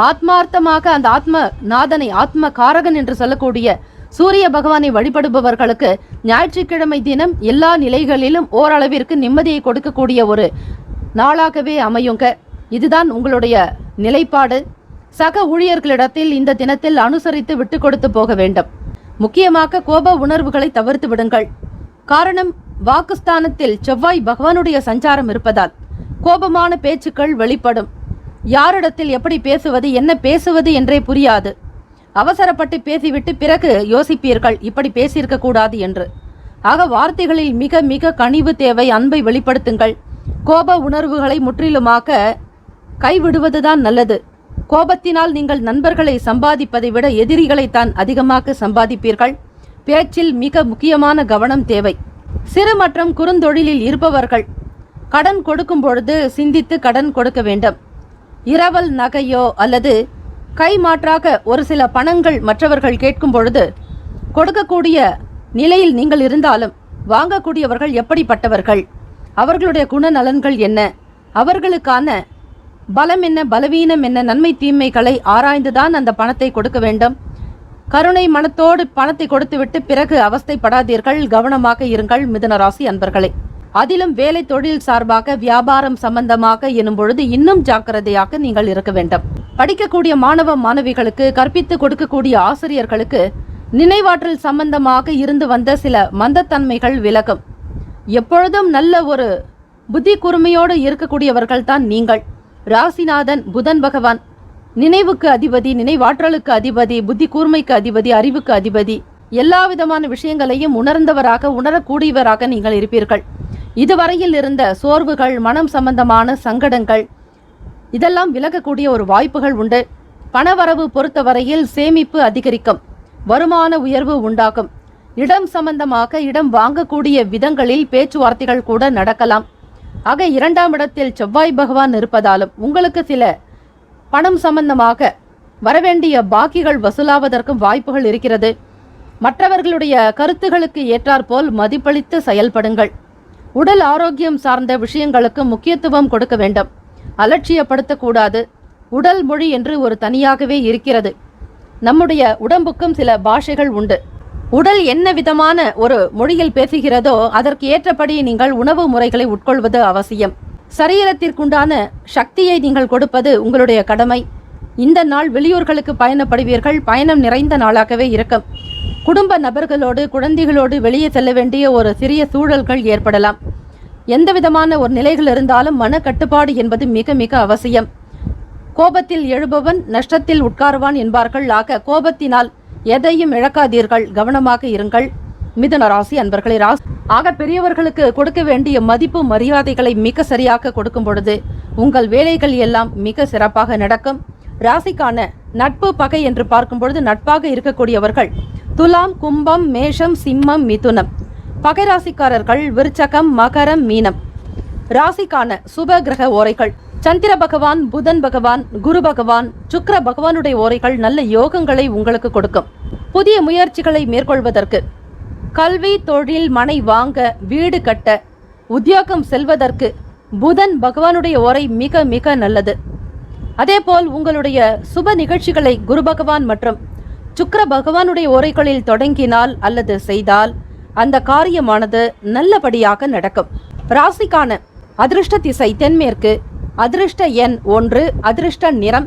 S2: ஆத்மார்த்தமாக அந்த ஆத்ம நாதனை, ஆத்ம காரகன் என்று சொல்லக்கூடிய சூரிய பகவானை வழிபடுபவர்களுக்கு ஞாயிற்றுக்கிழமை தினம் எல்லா நிலைகளிலும் ஓரளவிற்கு நிம்மதியை கொடுக்கக்கூடிய ஒரு நாளாகவே அமையுங்க. இதுதான் உங்களுடைய நிலைப்பாடு. சக ஊழியர்களிடத்தில் இந்த தினத்தில் அனுசரித்து விட்டு கொடுத்து போக வேண்டும். முக்கியமாக கோப உணர்வுகளை தவிர்த்து விடுங்கள். காரணம், வாக்குஸ்தானத்தில் செவ்வாய் பகவானுடைய சஞ்சாரம் இருப்பதால் கோபமான பேச்சுக்கள் வெளிப்படும். யாரிடத்தில் எப்படி பேசுவது, என்ன பேசுவது என்றே புரியாது. அவசரப்பட்டு பேசிவிட்டு பிறகு யோசிப்பீர்கள், இப்படி பேசியிருக்க கூடாது என்று. ஆக வார்த்தைகளில் மிக மிக கனிவு தேவை. அன்பை வெளிப்படுத்துங்கள். கோப உணர்வுகளை முற்றிலுமாக கைவிடுவதுதான் நல்லது. கோபத்தினால் நீங்கள் நண்பர்களை சம்பாதிப்பதை விட எதிரிகளைத்தான் அதிகமாக சம்பாதிப்பீர்கள். பேச்சில் மிக முக்கியமான கவனம் தேவை. சிறு மற்றும் குறுந்தொழிலில் இருப்பவர்கள் கடன் கொடுக்கும் பொழுது சிந்தித்து கடன் கொடுக்க வேண்டும். இரவல் நகையோ அல்லது கைமாற்றாக ஒரு சில பணங்கள் மற்றவர்கள் கேட்கும் பொழுது கொடுக்கக்கூடிய நிலையில் நீங்கள் இருந்தாலும் வாங்கக்கூடியவர்கள் எப்படிப்பட்டவர்கள், அவர்களுடைய குணநலன்கள் என்ன, அவர்களுக்கான பலம் என்ன, பலவீனம் என்ன, நன்மை தீமைகளை ஆராய்ந்துதான் அந்த பணத்தை கொடுக்க வேண்டும். கருணை மனத்தோடு பணத்தை கொடுத்துவிட்டு பிறகு அவஸ்தைப்படாதீர்கள். கவனமாக இருங்கள் மிதுன ராசி அன்பர்களே. அதிலும் வேலை தொழில் சார்பாக வியாபாரம் சம்பந்தமாக எனும் பொழுது இன்னும் ஜாக்கிரதையாக நீங்கள் இருக்க வேண்டும். படிக்கக்கூடிய மாணவ மாணவிகளுக்கு, கற்பித்து கொடுக்கக்கூடிய ஆசிரியர்களுக்கு நினைவாற்றல் சம்பந்தமாக இருந்து வந்த சில மந்தத்தன்மைகள் விலகும். எப்பொழுதும் நல்ல ஒரு புத்தி கூர்மையோடு இருக்கக்கூடியவர்கள் தான் நீங்கள். ராசிநாதன் புதன் பகவான் நினைவுக்கு அதிபதி, நினைவாற்றலுக்கு அதிபதி, புத்தி கூர்மைக்கு அதிபதி, அறிவுக்கு அதிபதி. எல்லா விதமான விஷயங்களையும் உணர்ந்தவராக, உணரக்கூடியவராக நீங்கள் இருப்பீர்கள். இதுவரையில் இருந்த சோர்வுகள், மனம் சம்பந்தமான சங்கடங்கள் இதெல்லாம் விலகக்கூடிய ஒரு வாய்ப்புகள் உண்டு. பணவரவு பொறுத்தவரையில் சேமிப்பு அதிகரிக்கும், வருமான உயர்வு உண்டாகும். இடம் சம்பந்தமாக இடம் வாங்கக்கூடிய விதங்களில் பேச்சுவார்த்தைகள் கூட நடக்கலாம். ஆக 2ஆம் இடத்தில் செவ்வாய் பகவான் இருப்பதாலும் உங்களுக்கு சில பணம் சம்பந்தமாக வரவேண்டிய பாக்கிகள் வசூலாவதற்கும் வாய்ப்புகள் இருக்கிறது. மற்றவர்களுடைய கருத்துகளுக்கு ஏற்றாற்போல் மதிப்பளித்து செயல்படுங்கள். உடல் ஆரோக்கியம் சார்ந்த விஷயங்களுக்கு முக்கியத்துவம் கொடுக்க வேண்டும். அலட்சியப்படுத்தக்கூடாது. உடல் மொழி என்று ஒரு தனியாகவே இருக்கிறது. நம்முடைய உடம்புக்கும் சில பாஷைகள் உண்டு. உடல் என்ன விதமான ஒரு மொழியில் பேசுகிறதோ அதற்கு ஏற்றபடி நீங்கள் உணவு முறைகளை உட்கொள்வது அவசியம். சரீரத்திற்குண்டான சக்தியை நீங்கள் கொடுப்பது உங்களுடைய கடமை. இந்த நாள் வெளியூர்களுக்கு பயணப்படுவீர்கள். பயணம் நிறைந்த நாளாகவே இருக்கும். குடும்ப நபர்களோடு, குழந்தைகளோடு வெளியே செல்ல வேண்டிய ஒரு சிறிய சூழல்கள் ஏற்படலாம். எந்த விதமான ஒரு நிலைகள் இருந்தாலும் மன கட்டுப்பாடு என்பது மிக மிக அவசியம். கோபத்தில் எழுபவன் நஷ்டத்தில் உட்காருவான் என்பார்கள். ஆக கோபத்தினால் எதையும் இழக்காதீர்கள். கவனமாக இருங்கள் மிதுன ராசி அன்பர்களே. ஆக பெரியவர்களுக்கு கொடுக்க வேண்டிய மதிப்பு மரியாதைகளை மிக சரியாக கொடுக்கும் பொழுது உங்கள் வேலைகள் எல்லாம் மிக சிறப்பாக நடக்கும். ராசிக்கான நட்பு பகை என்று பார்க்கும் பொழுது நட்பாக இருக்கக்கூடியவர்கள் துலாம், கும்பம், மேஷம், சிம்மம், மிதுனம். பகை ராசிக்காரர்கள் விருச்சகம், மகரம், மீனம். ராசிக்கான சுப கிரக ஓரைகள் சந்திர பகவான், புதன் பகவான், குரு பகவான், சுக்கிர பகவானுடைய ஓரைகள் நல்ல யோகங்களை உங்களுக்கு கொடுக்கும். புதிய முயற்சிகளை மேற்கொள்வதற்கு, கல்வி, தொழில், மனை வாங்க, வீடு கட்ட, உத்தியோகம் செல்வதற்கு புதன் பகவானுடைய ஓரை மிக மிக நல்லது. அதேபோல் உங்களுடைய சுப நிகழ்ச்சிகளை குரு பகவான் மற்றும் சுக்கிர பகவானுடைய ஓரைகளில் தொடங்கினால் அல்லது செய்தால் அந்த காரியமானது நல்லபடியாக நடக்கும். ராசிக்கான அதிர்ஷ்ட திசை தென்மேற்கு, அதிர்ஷ்ட எண் 1, அதிர்ஷ்ட நிறம்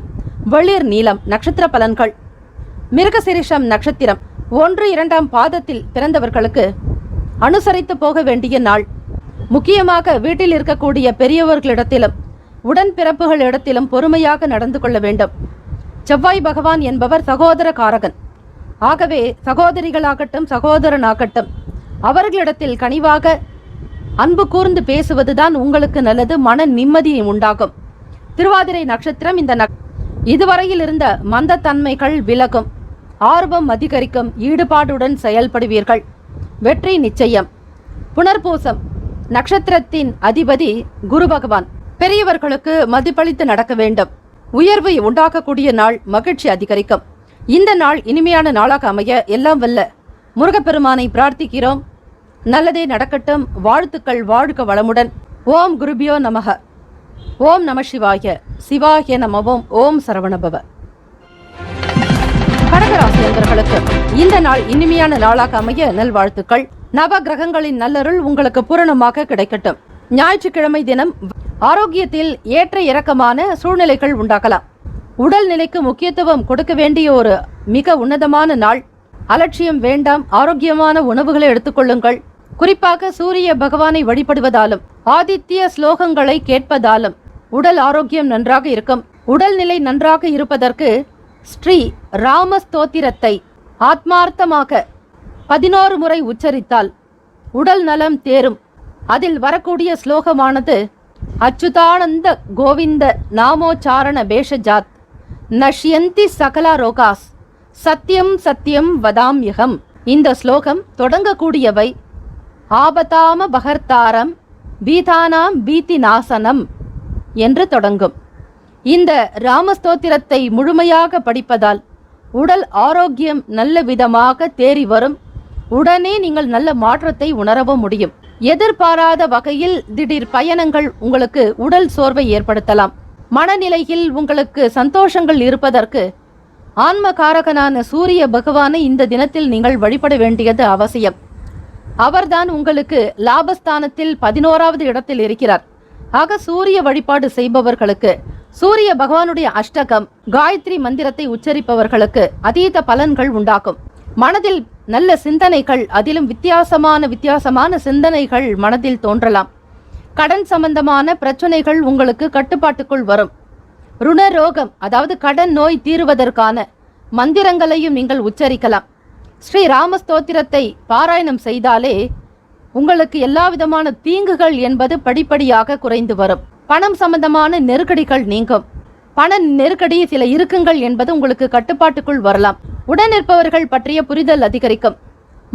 S2: வெளிர் நீலம். நட்சத்திர பலன்கள்: மிருகசிரிஷம் நட்சத்திரம் 1, 2ஆம் பாதத்தில் பிறந்தவர்களுக்கு அனுசரித்து போக வேண்டிய நாள். முக்கியமாக வீட்டில் இருக்கக்கூடிய பெரியவர்களிடத்திலும் உடன்பிறப்புகளிடத்திலும் பொறுமையாக நடந்து கொள்ள வேண்டும். செவ்வாய் பகவான் என்பவர் சகோதர காரகன். ஆகவே சகோதரிகளாகட்டும் சகோதரனாகட்டும் அவர்களிடத்தில் கனிவாக அன்பு கூர்ந்து பேசுவதுதான் உங்களுக்கு நல்லது. மன நிம்மதியை உண்டாகும். திருவாதிரை நட்சத்திரம் இந்த இதுவரையில் இருந்த மந்தத்தன்மைகள் விலகும். ஆர்வம் அதிகரிக்கும். ஈடுபாடுடன் செயல்படுவீர்கள். வெற்றி நிச்சயம். புனர்பூசம் நட்சத்திரத்தின் அதிபதி குரு பகவான். பெரியவர்களுக்கு மதிப்பளித்து நடக்க வேண்டும். உயர்வை உண்டாக்கக்கூடிய நாள். மகிழ்ச்சி அதிகரிக்கும். இந்த நாள் இனிமையான நாளாக அமைய எல்லாம் வல்ல முருகப்பெருமானை பிரார்த்திக்கிறோம். நல்லதே நடக்கட்டும். வாழ்த்துக்கள். வாழ்க வளமுடன். ஓம் குருபியோ நமக. ஓம் நம சிவாய. சிவாய நமவோம். ஓம் சரவணபவ. கடகராசி அன்பர்களுக்கு இந்த நாள் இனிமையான நாளாக அமைய நல்வாழ்த்துக்கள். நவ கிரகங்களின் நல்லருள் உங்களுக்கு பூரணமாக கிடைக்கட்டும். ஞாயிற்றுக்கிழமை தினம் ஆரோக்கியத்தில் ஏற்ற இறக்கமான சூழ்நிலைகள் உண்டாகலாம். உடல் நிலைக்கு முக்கியத்துவம் கொடுக்க வேண்டிய ஒரு மிக உன்னதமான நாள். அலட்சியம் வேண்டாம். ஆரோக்கியமான உணவுகளை எடுத்துக்கொள்ளுங்கள். குறிப்பாக சூரிய பகவானை வழிபடுவதாலும் ஆதித்ய ஸ்லோகங்களை கேட்பதாலும் உடல் ஆரோக்கியம் நன்றாக இருக்கும். உடல்நிலை நன்றாக இருப்பதற்கு ஸ்ரீ ராம ஸ்தோத்திரத்தை ஆத்மார்த்தமாக 11 முறை உச்சரித்தால் உடல் நலம் தேரும். அதில் வரக்கூடிய ஸ்லோகமானது அச்சுதானந்த கோவிந்த நாமோச்சாரண பேஷஜாத் நஷ்யந்தி சகலா ரோகாஸ் சத்யம் சத்யம் வதாம்யகம். இந்த ஸ்லோகம் தொடங்கக்கூடியவை ஆபதாம பகர்த்தாரம் பீதானாம் பீதி நாசனம் என்று தொடங்கும். இந்த ராமஸ்தோத்திரத்தை முழுமையாக படிப்பதால் உடல் ஆரோக்கியம் நல்ல விதமாக தேறி வரும். உடனே நீங்கள் நல்ல மாற்றத்தை உணரவும் முடியும். எதிர்பாராத வகையில் திடீர் பயணங்கள் உங்களுக்கு உடல் சோர்வை ஏற்படுத்தலாம். மனநிலையில் உங்களுக்கு சந்தோஷங்கள் இருப்பதற்கு ஆன்மகாரகனான சூரிய பகவானை இந்த தினத்தில் நீங்கள் வழிபட வேண்டியது அவசியம். அவர்தான் உங்களுக்கு லாபஸ்தானத்தில் 11வது இடத்தில் இருக்கிறார். ஆக சூரிய வழிபாடு செய்பவர்களுக்கு, சூரிய பகவானுடைய அஷ்டகம் காயத்ரி மந்திரத்தை உச்சரிப்பவர்களுக்கு அதீத பலன்கள் உண்டாகும். மனதில் நல்ல சிந்தனைகள், அதிலும் வித்தியாசமான சிந்தனைகள் மனதில் தோன்றலாம். கடன் சம்பந்தமான பிரச்சனைகள் உங்களுக்கு கட்டுப்பாட்டுக்குள் வரும். ருணரோகம், அதாவது கடன் நோய் தீருவதற்கான மந்திரங்களையும் நீங்கள் உச்சரிக்கலாம். ஸ்ரீ ராமஸ்தோத்திரத்தை பாராயணம் செய்தாலே உங்களுக்கு எல்லா விதமான தீங்குகள் என்பது படிப்படியாக குறைந்து வரும். பணம் சம்பந்தமான நெருக்கடிகள் நீங்கும். பண நெருக்கடி, சில இறுக்கங்கள் என்பது உங்களுக்கு கட்டுப்பாட்டுக்குள் வரலாம். உடன் இருப்பவர்கள் பற்றிய புரிதல் அதிகரிக்கும்.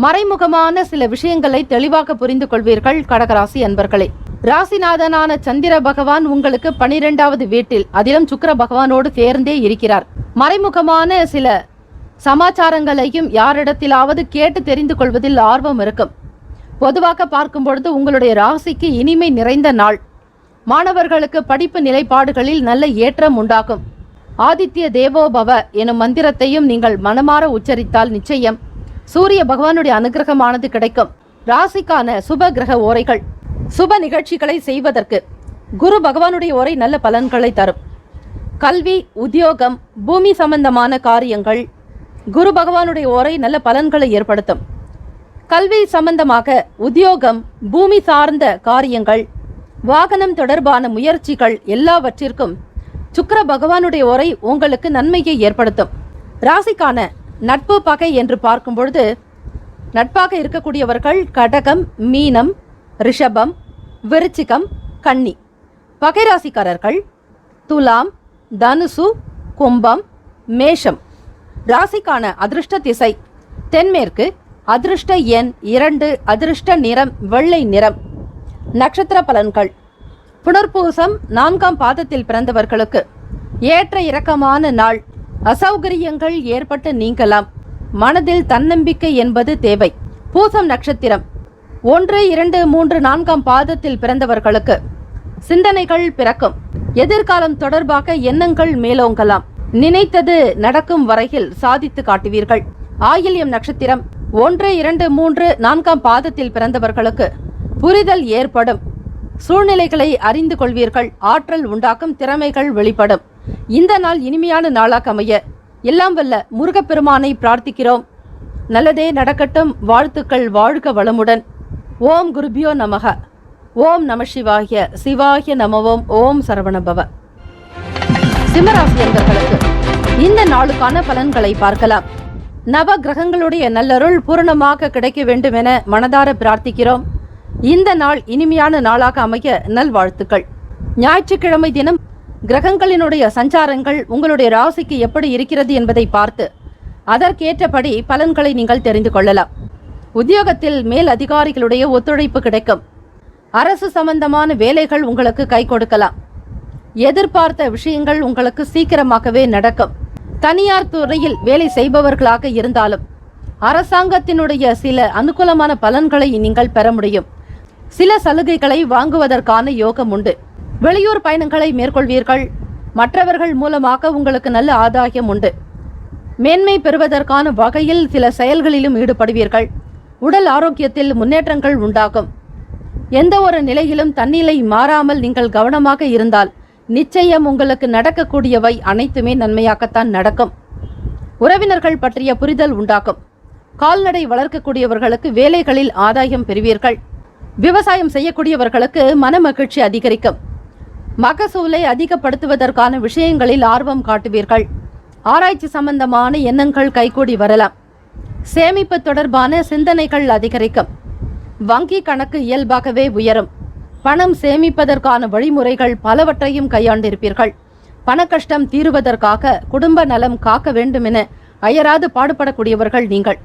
S2: மறைமுகமான சில விஷயங்களை தெளிவாக புரிந்து கொள்வீர்கள். கடகராசி அன்பர்களே, ராசிநாதனான சந்திர பகவான் உங்களுக்கு 12வது வீட்டில், அதிலும் சுக்கிர பகவானோடு சேர்ந்தே இருக்கிறார். மறைமுகமான சில சமாச்சாரங்களையும் யாரிடத்திலாவது கேட்டு தெரிந்து கொள்வதில் ஆர்வம் இருக்கும். பொதுவாக பார்க்கும் பொழுது உங்களுடைய ராசிக்கு இனிமை நிறைந்த நாள். மாணவர்களுக்கு படிப்பு நிலைப்பாடுகளில் நல்ல ஏற்றம் உண்டாகும். ஆதித்ய தேவோபவ எனும் மந்திரத்தையும் நீங்கள் மனமாற உச்சரித்தால் நிச்சயம் சூரிய பகவானுடைய அனுகிரகமானது கிடைக்கும். ராசிக்கான சுப கிரக ஓரைகள். சுப நிகழ்ச்சிகளை செய்வதற்கு குரு பகவானுடைய ஓரை நல்ல பலன்களை தரும். கல்வி, உத்தியோகம், பூமி சம்பந்தமான காரியங்கள் குரு பகவானுடைய ஓரை நல்ல பலன்களை ஏற்படுத்தும். கல்வி சம்பந்தமாக, உத்தியோகம், பூமி சார்ந்த காரியங்கள், வாகனம் தொடர்பான முயற்சிகள் எல்லாவற்றிற்கும் சுக்கிர பகவானுடைய ஓரை உங்களுக்கு நன்மையை ஏற்படுத்தும். ராசிக்கான நட்பு பகை என்று பார்க்கும் பொழுது நட்பாக இருக்கக்கூடியவர்கள் கடகம், மீனம், ரிஷபம், விருச்சிகம், கன்னி. பகை ராசிக்காரர்கள் துலாம், தனுசு, கும்பம், மேஷம். ராசிக்கான அதிர்ஷ்ட திசை தென்மேற்கு. அதிர்ஷ்ட எண் 2. அதிர்ஷ்ட நிறம் வெள்ளை நிறம். நட்சத்திர பலன்கள். புனர்பூசம் 4ஆம் பாதத்தில் பிறந்தவர்களுக்கு ஏற்ற இறக்கமான நாள். அசௌகரியங்கள் ஏற்பட்டு நீங்கலாம். மனதில் தன்னம்பிக்கை என்பது தேவை. பூசம் நட்சத்திரம் 1, 2, 3, 4ஆம் பாதத்தில் பிறந்தவர்களுக்கு சிந்தனைகள் பிறக்கும். எதிர்காலம் தொடர்பாக எண்ணங்கள் மேலோங்கலாம். நினைத்தது நடக்கும் வரையில் சாதித்து காட்டுவீர்கள். ஆயில்யம் நட்சத்திரம் 1, 2, 3, 4ஆம் பாதத்தில் பிறந்தவர்களுக்கு புரிதல் ஏற்படும். சூழ்நிலைகளை அறிந்து கொள்வீர்கள். ஆற்றல் உண்டாக்கும். திறமைகள் வெளிப்படும். இந்த நாள் இனிமையான நாளாக அமைய எல்லாம் வல்ல முருகப்பெருமானை பிரார்த்திக்கிறோம். நல்லதே நடக்கட்டும். வாழ்த்துக்கள். வாழ்க வளமுடன். ஓம் குருபியோ நமக. ஓம் நம சிவாய. சிவாய நமவோம். ஓம் சரவணபவ. சிம்மராசி என்பவர்களுக்கு இந்த நாளுக்கான பலன்களை பார்க்கலாம். நவ கிரகங்களுடைய நல்லருள் பூரணமாக கிடைக்க வேண்டும் என மனதார பிரார்த்திக்கிறோம். இந்த நாள் இனிமையான நாளாக அமைய நல்வாழ்த்துக்கள். ஞாயிற்றுக்கிழமை தினம் கிரகங்களினுடைய சஞ்சாரங்கள் உங்களுடைய ராசிக்கு எப்படி இருக்கிறது என்பதை பார்த்து அதற்கேற்றபடி பலன்களை நீங்கள் தெரிந்து கொள்ளலாம். உத்தியோகத்தில் மேல் அதிகாரிகளுடைய ஒத்துழைப்பு கிடைக்கும். அரசு சம்பந்தமான வேலைகள் உங்களுக்கு கை கொடுக்கலாம். எதிர்பார்த்த விஷயங்கள் உங்களுக்கு சீக்கிரமாகவே நடக்கும். தனியார் துறையில் வேலை செய்பவர்களாக இருந்தாலும் அரசாங்கத்தினுடைய சில அனுகூலமான பலன்களை நீங்கள் பெற முடியும். சில சலுகைகளை வாங்குவதற்கான யோகம் உண்டு. வெளியூர் பயணங்களை மேற்கொள்வீர்கள். மற்றவர்கள் மூலமாக உங்களுக்கு நல்ல ஆதாயம் உண்டு. மேன்மை பெறுவதற்கான வகையில் சில செயல்களிலும் ஈடுபடுவீர்கள். உடல் ஆரோக்கியத்தில் முன்னேற்றங்கள் உண்டாகும். எந்த ஒரு நிலையிலும் தன்னிலை மாறாமல் நீங்கள் கவனமாக இருந்தால் நிச்சயம் உங்களுக்கு நடக்கக்கூடியவை அனைத்துமே நன்மையாகத்தான் நடக்கும். உறவினர்கள் பற்றிய புரிதல் உண்டாகும். கால்நடை வளர்க்கக்கூடியவர்களுக்கு வேலைகளில் ஆதாயம் பெறுவீர்கள். விவசாயம் செய்யக்கூடியவர்களுக்கு மன மகிழ்ச்சி அதிகரிக்கும். மகசூலை அதிகப்படுத்துவதற்கான விஷயங்களில் ஆர்வம் காட்டுவீர்கள். ஆராய்ச்சி சம்பந்தமான எண்ணங்கள் கைகூடி வரலாம். சேமிப்பு தொடர்பான சிந்தனைகள் அதிகரிக்கும். வங்கி கணக்கு இயல்பாகவே உயரும். பணம் சேமிப்பதற்கான வழிமுறைகள் பலவற்றையும் கையாண்டிருப்பீர்கள். பண கஷ்டம் தீருவதற்காக குடும்ப நலம் காக்க வேண்டும் என அயராது பாடுபடக்கூடியவர்கள் நீங்கள்.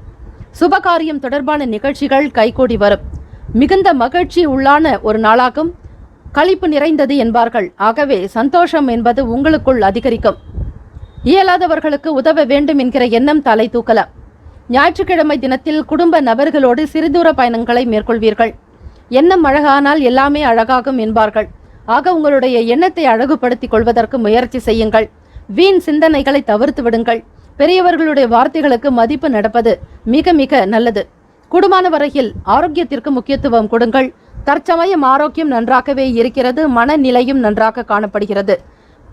S2: சுபகாரியம் தொடர்பான நிகழ்ச்சிகள் கைகூடி வரும். மிகுந்த மகிழ்ச்சி உள்ளான ஒரு நாளாகும். களிப்பு நிறைந்தது என்பார்கள். ஆகவே சந்தோஷம் என்பது உங்களுக்குள் அதிகரிக்கும். இயலாதவர்களுக்கு உதவ வேண்டும் என்கிற எண்ணம் தலை தூக்கலாம். ஞாயிற்றுக்கிழமை தினத்தில் குடும்ப நபர்களோடு சிறுதூர பயணங்களை மேற்கொள்வீர்கள். எண்ணம் அழகானால் எல்லாமே அழகாகும் என்பார்கள். ஆக உங்களுடைய எண்ணத்தை அழகுபடுத்திக் கொள்வதற்கு முயற்சி செய்யுங்கள். வீண் சிந்தனைகளை தவிர்த்து விடுங்கள். பெரியவர்களுடைய வார்த்தைகளுக்கு மதிப்பு நடப்பது மிக மிக நல்லது. கூடுமான வரையில் ஆரோக்கியத்திற்கு முக்கியத்துவம் கொடுங்கள். தற்சமயம் ஆரோக்கியம் நன்றாகவே இருக்கிறது. மனநிலையும் நன்றாக காணப்படுகிறது.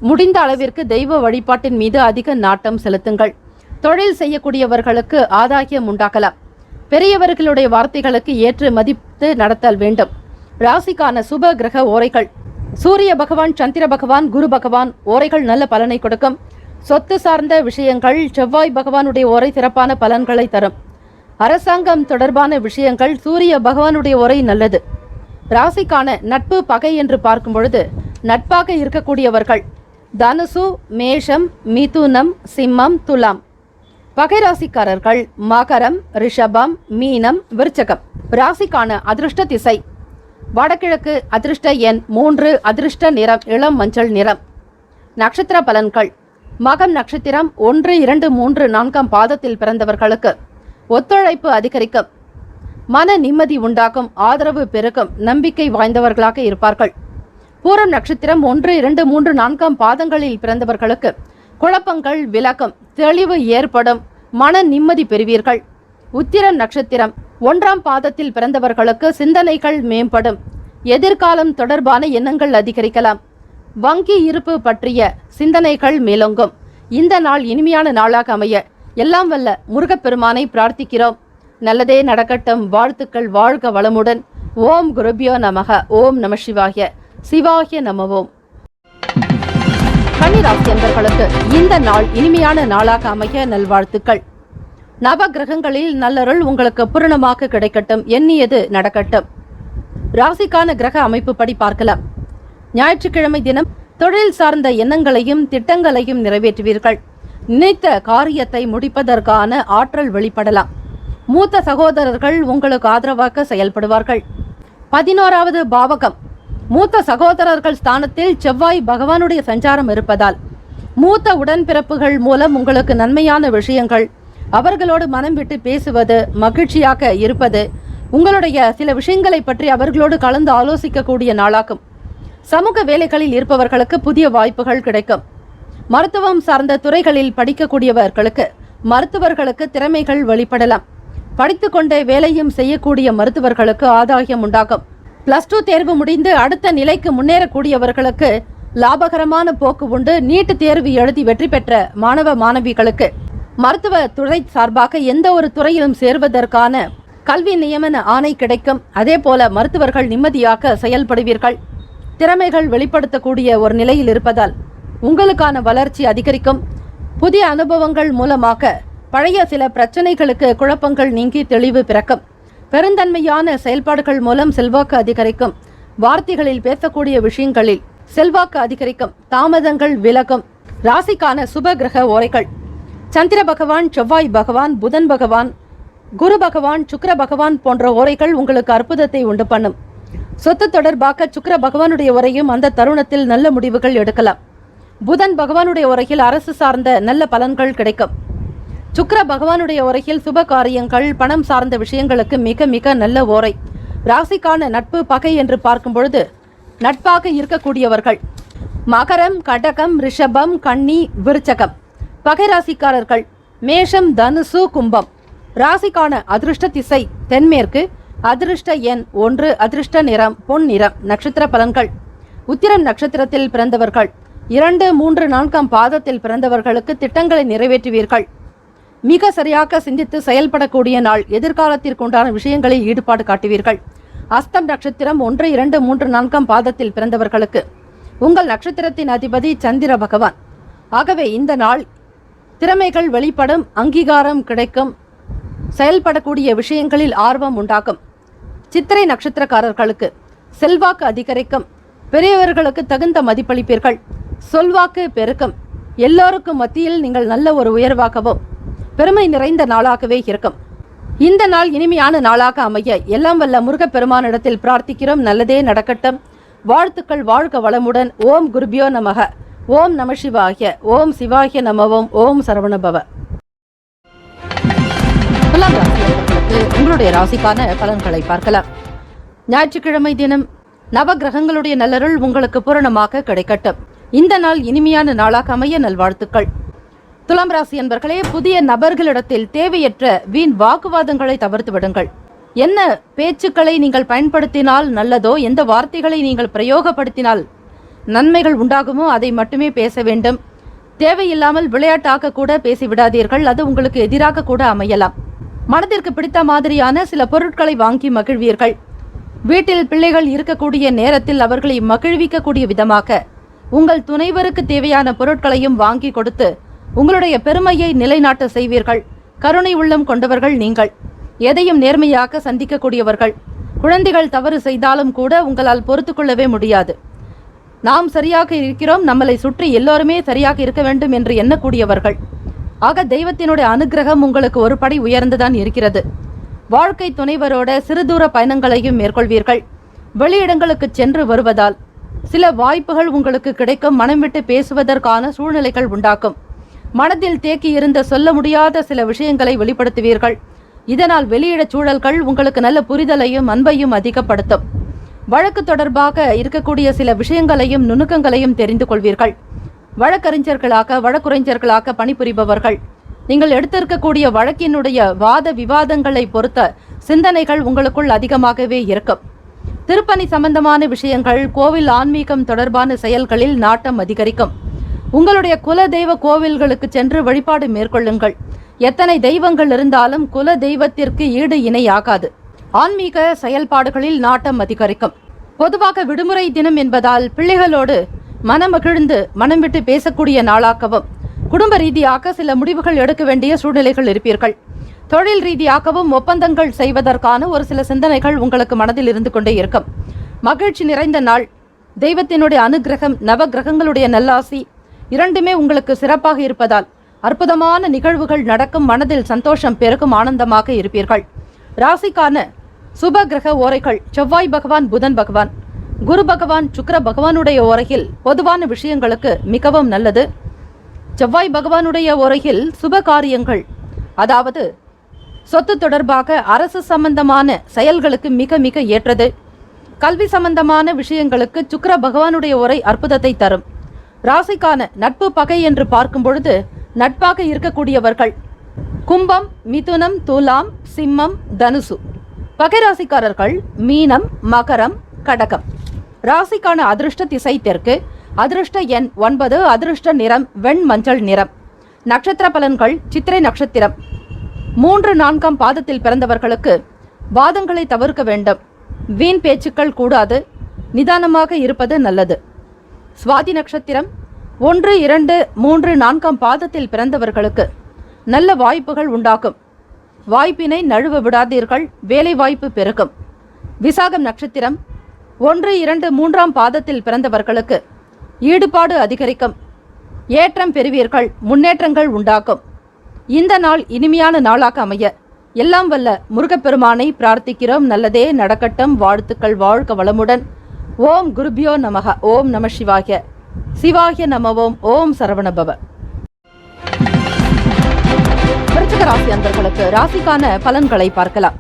S2: முடிந்த அளவிற்கு தெய்வ வழிபாட்டின் மீது அதிக நாட்டம் செலுத்துங்கள். தொழில் செய்யக்கூடியவர்களுக்கு ஆதாயம் உண்டாகலாம். பெரியவர்களுடைய வார்த்தைகளுக்கு ஏற்று மதித்து நடத்தல் வேண்டும். ராசிக்கான சுப கிரக ஓரைகள். சூரிய பகவான், சந்திர பகவான், குரு பகவான் ஓரைகள் நல்ல பலனை கொடுக்கும். சொத்து சார்ந்த விஷயங்கள் செவ்வாய் பகவானுடைய ஓரை சிறப்பான பலன்களை தரும். அரசாங்கம் தொடர்பான விஷயங்கள் சூரிய பகவானுடைய ஓரை நல்லது. ராசிக்கான நட்பு பகை என்று பார்க்கும் பொழுது நட்பாக இருக்கக்கூடியவர்கள் தனுசு, மேஷம், மிதுனம், சிம்மம், துலாம். பகை ராசிக்காரர்கள் மகரம், ரிஷபம், மீனம், விருச்சகம். ராசிக்கான அதிர்ஷ்ட திசை வடகிழக்கு. அதிர்ஷ்ட எண் 3. அதிர்ஷ்ட நிறம் இளம் மஞ்சள் நிறம். நட்சத்திர பலன்கள். மகம் நட்சத்திரம் 1, 2, 3, 4 பாதத்தில் பிறந்தவர்களுக்கு ஒத்துழைப்பு அதிகரிக்கும். மன நிம்மதி உண்டாகும். ஆதரவு பெருகும். நம்பிக்கை வாய்ந்தவர்களாக இருப்பார்கள். பூரம் நட்சத்திரம் 1, 2, 3, 4 பாதங்களில் பிறந்தவர்களுக்கு குழப்பங்கள் விலகும். தெளிவு ஏற்படும். மன நிம்மதி பெறுவீர்கள். உத்திரம் நட்சத்திரம் 1 பாதத்தில் பிறந்தவர்களுக்கு சிந்தனைகள் மேம்படும். எதிர்காலம் தொடர்பான எண்ணங்கள் அதிகரிக்கலாம். வங்கி இருப்பு பற்றிய சிந்தனைகள் மேலோங்கும். இந்த நாள் இனிமையான நாளாக அமைய எல்லாம் வல்ல முருகப்பெருமானை பிரார்த்திக்கிறோம். நல்லதே நடக்கட்டும். வாழ்த்துக்கள். வாழ்க வளமுடன். ஓம் குருபியோ நமக. ஓம் நம சிவாய. சிவாய நமவோம். கன்னிராசி அன்பர்களுக்கு இந்த நாள் இனிமையான நாளாக அமைய நல்வாழ்த்துக்கள். நவ கிரகங்களில் நல்லருள் உங்களுக்கு பூரணமாக கிடைக்கட்டும். எண்ணியது நடக்கட்டும். ராசிக்கான கிரக அமைப்பு படி பார்க்கலாம். ஞாயிற்றுக்கிழமை தினம் தொழில் சார்ந்த எண்ணங்களையும் திட்டங்களையும் நிறைவேற்றுவீர்கள். நினைத்த காரியத்தை முடிப்பதற்கான ஆற்றல் வெளிப்படலாம். மூத்த சகோதரர்கள் உங்களுக்கு ஆதரவாக செயல்படுவார்கள். 11வது பாவகம். மூத்த சகோதரர்கள் ஸ்தானத்தில் செவ்வாய் பகவானுடைய சஞ்சாரம் இருப்பதால் மூத்த உடன்பிறப்புகள் மூலம் உங்களுக்கு நன்மையான விஷயங்கள், அவர்களோடு மனம் விட்டு பேசுவது, மகிழ்ச்சியாக இருப்பது, உங்களுடைய சில விஷயங்களை பற்றி அவர்களோடு கலந்து ஆலோசிக்கக்கூடிய நாளாகும். சமூக வேலைகளில் இருப்பவர்களுக்கு புதிய வாய்ப்புகள் கிடைக்கும். மருத்துவம் சார்ந்த துறைகளில் படிக்கக்கூடியவர்களுக்கு மருத்துவர்களுக்கு திறமைகள் வெளிப்படலாம். படித்துக்கொண்டே வேலையும் செய்யக்கூடிய மருத்துவர்களுக்கு ஆதாயம் உண்டாகும். +2 தேர்வு முடிந்து அடுத்த நிலைக்கு முன்னேறக்கூடியவர்களுக்கு லாபகரமான போக்கு உண்டு. நீட் தேர்வு எழுதி வெற்றி பெற்ற மாணவ மாணவிகளுக்கு மருத்துவ துறை சார்பாக எந்த ஒரு துறையிலும் சேர்வதற்கான கல்வி நியமன ஆணை கிடைக்கும். அதே போல மருத்துவர்கள் நிம்மதியாக செயல்படுவீர்கள். திறமைகள் வெளிப்படுத்தக்கூடிய ஒரு நிலையில் இருப்பதால் உங்களுக்கான வளர்ச்சி அதிகரிக்கும். புதிய அனுபவங்கள் மூலமாக பழைய சில பிரச்சனைகளுக்கு குழப்பங்கள் நீங்கி தெளிவு பிறக்கும். பெருந்தன்மையான செயல்பாடுகள் மூலம் செல்வாக்கு அதிகரிக்கும். வார்த்தைகளில் பேசக்கூடிய விஷயங்களில் செல்வாக்கு அதிகரிக்கும். தாமதங்கள் விலகும். ராசிக்கான சுப கிரக ஓரைகள். சந்திர பகவான், செவ்வாய் பகவான், புதன் பகவான், குரு பகவான், சுக்கிர பகவான் போன்ற ஓரைகள் உங்களுக்கு அற்புதத்தை உண்டு பண்ணும். சொத்து தொடர்பாக சுக்கிர பகவானுடைய உரையும் அந்த தருணத்தில் நல்ல முடிவுகள் எடுக்கலாம். புதன் பகவானுடைய உரையில் அரசு சார்ந்த நல்ல பலன்கள் கிடைக்கும். சுக்கிர பகவானுடைய உரையில் சுப காரியங்கள், பணம் சார்ந்த விஷயங்களுக்கு மிக மிக நல்ல ஓரை. ராசிக்கான நட்பு பகை என்று பார்க்கும் பொழுது நட்பாக இருக்கக்கூடியவர்கள் மகரம், கடகம், ரிஷபம், கன்னி, விருச்சகம். பகை ராசிக்காரர்கள் மேஷம், தனுசு, கும்பம். ராசிக்கான அதிர்ஷ்ட திசை தென்மேற்கு. அதிர்ஷ்ட எண் 1, அதிர்ஷ்ட நிறம் பொன் நிறம். நட்சத்திர பலன்கள். உத்திரம் நட்சத்திரத்தில் பிறந்தவர்கள் 2, 3, 4ஆம் பாதத்தில் பிறந்தவர்களுக்கு திட்டங்களை நிறைவேற்றுவீர்கள். மிக சரியாக சிந்தித்து செயல்படக்கூடிய நாள். எதிர்காலத்திற்குண்டான விஷயங்களில் ஈடுபாடு காட்டுவீர்கள். அஸ்தம் நட்சத்திரம் 1, 2, 3, 4ஆம் பாதத்தில் பிறந்தவர்களுக்கு உங்கள் நட்சத்திரத்தின் அதிபதி சந்திர பகவான். ஆகவே இந்த நாள் திறமைகள் வெளிப்படும், அங்கீகாரம் கிடைக்கும், செயல்படக்கூடிய விஷயங்களில் ஆர்வம் உண்டாகும். சித்திரை நட்சத்திரக்காரர்களுக்கு செல்வாக்கு அதிகரிக்கும், பெரியவர்களுக்கு தகுந்த மதிப்பளிப்பீர்கள், சொல்வாக்கு பெருக்கும், எல்லோருக்கும் மத்தியில் நீங்கள் நல்ல ஒரு உயர்வாகவும் பெருமை நிறைந்த நாளாகவே இருக்கும். இந்த நாள் இனிமையான நாளாக அமைய எல்லாம் வல்ல முருகப்பெருமானிடத்தில் பிரார்த்திக்கிறோம். நல்லதே நடக்கட்டும். வாழ்த்துக்கள். வாழ்க வளமுடன். ஓம் குருபியோ நமக. ஓம் நம சிவாய. ஓம் சிவாய நமவோம். ஓம் சரவணபவ. உங்களுடைய ராசிக்கான பலன்களை பார்க்கலாம். ஞாயிற்றுக்கிழமை தினம் நவ கிரகங்களுடைய நல்லருள் உங்களுக்கு பூரணமாக கிடைக்கட்டும். இந்த நாள் இனிமையான நாளாக அமைய நல்வாழ்த்துக்கள். துலாம் ராசி என்பர்களே, புதிய நபர்களிடத்தில் தேவையற்ற வீண் வாக்குவாதங்களை தவிர்த்து விடுங்கள். என்ன பேச்சுக்களை நீங்கள் பயன்படுத்தினால் நல்லதோ, எந்த வார்த்தைகளை நீங்கள் பிரயோகப்படுத்தினால் நன்மைகள் உண்டாகுமோ அதை மட்டுமே பேச வேண்டும். தேவையில்லாமல் விளையாட்டாக கூட பேசிவிடாதீர்கள். அது உங்களுக்கு எதிராக கூட அமையலாம். மனதிற்கு பிடித்த மாதிரியான சில பொருட்களை வாங்கி மகிழ்வீர்கள். வீட்டில் பிள்ளைகள் இருக்கக்கூடிய நேரத்தில் அவர்களை மகிழ்விக்கக்கூடிய விதமாக உங்கள் துணைவருக்கு தேவையான பொருட்களையும் வாங்கி கொடுத்து உங்களுடைய பெருமையை நிலைநாட்ட செய்வீர்கள். கருணை உள்ளம் கொண்டவர்கள் நீங்கள். எதையும் நேர்மையாக சந்திக்கக்கூடியவர்கள். குழந்தைகள் தவறு செய்தாலும் கூட உங்களால் பொறுத்து கொள்ளவே முடியாது. நாம் சரியாக இருக்கிறோம், நம்மளை சுற்றி எல்லோருமே சரியாக இருக்க வேண்டும் என்று எண்ணக்கூடியவர்கள். ஆக தெய்வத்தினுடைய அனுகிரகம் உங்களுக்கு ஒரு படி உயர்ந்துதான் இருக்கிறது. வாழ்க்கை துணைவரோட சிறு தூர பயணங்களையும் மேற்கொள்வீர்கள். வெளியிடங்களுக்கு சென்று வருவதால் சில வாய்ப்புகள் உங்களுக்கு கிடைக்கும். மனம் விட்டு பேசுவதற்கான சூழ்நிலைகள் உண்டாக்கும். மனதில் தேக்கி இருந்த சொல்ல முடியாத சில விஷயங்களை வெளிப்படுத்துவீர்கள். இதனால் வெளியிட சூழல்கள் உங்களுக்கு நல்ல புரிதலையும் அன்பையும் அதிகப்படுத்தும். வழக்கு தொடர்பாக இருக்கக்கூடிய சில விஷயங்களையும் நுணுக்கங்களையும் தெரிந்து கொள்வீர்கள். வழக்கறிஞர்களாக வழக்குரைஞர்களாக பணிபுரிபவர்கள் நீங்கள் எடுத்திருக்கக்கூடிய வழக்கினுடைய வாத விவாதங்களை பொறுத்த சிந்தனைகள் உங்களுக்குள் அதிகமாகவே இருக்கும். திருப்பணி சம்பந்தமான விஷயங்கள், கோவில் ஆன்மீகம் தொடர்பான செயல்களில் நாட்டம் அதிகரிக்கும். உங்களுடைய குல தெய்வ கோவில்களுக்கு சென்று வழிபாடு மேற்கொள்ளுங்கள். எத்தனை தெய்வங்கள் இருந்தாலும் குல தெய்வத்திற்கு ஈடு இணையாகாது. ஆன்மீக செயல்பாடுகளில் நாட்டம் அதிகரிக்கும். பொதுவாக விடுமுறை தினம் என்பதால் பிள்ளைகளோடு மனமகிழ்ந்து மனம் விட்டு பேசக்கூடிய நாளாகவும், குடும்ப ரீதியாக சில முடிவுகள் எடுக்க வேண்டிய சூழ்நிலைகள் இருப்பீர்கள். தொழில் ரீதியாகவும் ஒப்பந்தங்கள் செய்வதற்கான ஒரு சில சிந்தனைகள் உங்களுக்கு மனதில் இருந்து கொண்டே இருக்கும். மகிழ்ச்சி நிறைந்த நாள். தெய்வத்தினுடைய அனுகிரகம், நவ கிரகங்களுடைய நல்லாசி இரண்டுமே உங்களுக்கு சிறப்பாக இருப்பதால் அற்புதமான நிகழ்வுகள் நடக்கும். மனதில் சந்தோஷம் பெருகும். ஆனந்தமாக இருப்பீர்கள். ராசிக்கான சுப கிரக ஓரைகள்: செவ்வாய் பகவான், புதன் பகவான், குரு பகவான், சுக்கிர பகவானுடைய ஓரையில் பொதுவான விஷயங்களுக்கு மிகவும் நல்லது. செவ்வாய் பகவானுடைய ஓரையில் சுப காரியங்கள், அதாவது சொத்து தொடர்பாக அரசு சம்பந்தமான செயல்களுக்கு மிக மிக ஏற்றது. கல்வி சம்பந்தமான விஷயங்களுக்கு சுக்கிர பகவானுடைய ஓரை அற்புதத்தை தரும். ராசிக்கான நட்பு பகை என்று பார்க்கும் பொழுது நட்பாக இருக்கக்கூடியவர்கள் கும்பம், மிதுனம், துலாம், சிம்மம், தனுசு. பகை ராசிக்காரர்கள் மீனம், மகரம், கடகம். ராசிக்கான அதிர்ஷ்ட திசை தெற்கு. அதிர்ஷ்ட எண் 9. அதிர்ஷ்ட நிறம் வெண் மஞ்சள் நிறம். நட்சத்திர பலன்கள்: சித்திரை நட்சத்திரம் 3, 4ஆம் பாதத்தில் பிறந்தவர்களுக்கு வாதங்களை தவிர்க்க வேண்டும். வீண் பேச்சுக்கள் கூடாது. நிதானமாக இருப்பது நல்லது. சுவாதி நட்சத்திரம் 1, 2, 3, 4ஆம் பாதத்தில் பிறந்தவர்களுக்கு நல்ல வாய்ப்புகள் உண்டாகும். வாய்ப்பினை நழுவ விடாதீர்கள். வேலை வாய்ப்பு பெருகும். விசாகம் நட்சத்திரம் 1, 2, 3ஆம் பாதத்தில் பிறந்தவர்களுக்கு ஈடுபாடு அதிகரிக்கும். ஏற்றம் பெறுவீர்கள். முன்னேற்றங்கள் உண்டாகும். இந்த நாள் இனிமையான நாளாக அமைய எல்லாம் வல்ல முருகப்பெருமானை பிரார்த்திக்கிறோம். நல்லதே நடக்கட்டும். வாழ்த்துக்கள். வாழ்க வளமுடன். ஓம் குருபியோ நமக. ஓம் நம சிவாய. சிவாய நமவோம். ஓம் சரவணபவ. விருச்சிக ராசி அன்பர்களுக்கு ராசிக்கான பலன்களை பார்க்கலாம்.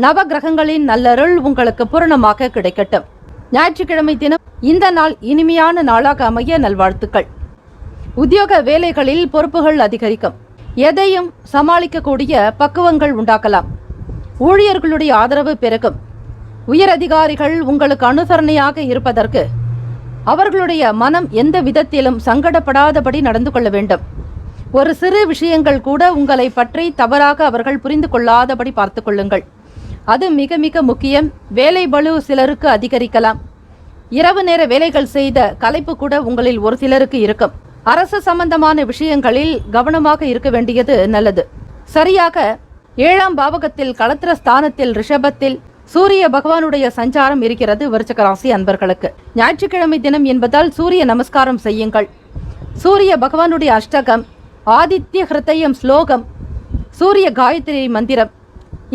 S2: நவ கிரகங்களின் நல்லருள் உங்களுக்கு பூரணமாக கிடைக்கட்டும். ஞாயிற்றுக்கிழமை தினம் இந்த நாள் இனிமையான நாளாக அமைய நல்வாழ்த்துக்கள். உத்தியோக வேலைகளில் பொறுப்புகள் அதிகரிக்கும். எதையும் சமாளிக்கக்கூடிய பக்குவங்கள் உண்டாக்கலாம். ஊழியர்களுடைய ஆதரவு பெருகும். உயர் அதிகாரிகள் உங்களுக்கு அனுசரணையாக இருப்பதற்கு அவர்களுடைய மனம் எந்த விதத்திலும் சங்கடப்படாதபடி நடந்து கொள்ள வேண்டும். ஒரு சிறு விஷயங்கள் கூட உங்களை பற்றி தவறாக அவர்கள் புரிந்து கொள்ளாதபடி பார்த்து கொள்ளுங்கள். அது மிக மிக முக்கியம். வேலை பளு சிலருக்கு அதிகரிக்கலாம். இரவு நேர வேலைகள் செய்த களைப்பு கூட உங்களில் ஒரு சிலருக்கு இருக்கும். அரசு சம்பந்தமான விஷயங்களில் கவனமாக இருக்க வேண்டியது நல்லது. சரியாக 7ஆம் பாவகத்தில் களத்திர ஸ்தானத்தில் ரிஷபத்தில் சூரிய பகவானுடைய சஞ்சாரம் இருக்கிறது. விருச்சிக ராசி அன்பர்களுக்கு ஞாயிற்றுக்கிழமை தினம் என்பதால் சூரிய நமஸ்காரம் செய்யுங்கள். சூரிய பகவானுடைய அஷ்டகம், ஆதித்ய ஹிருதயம் ஸ்லோகம், சூரிய காயத்ரி மந்திரம்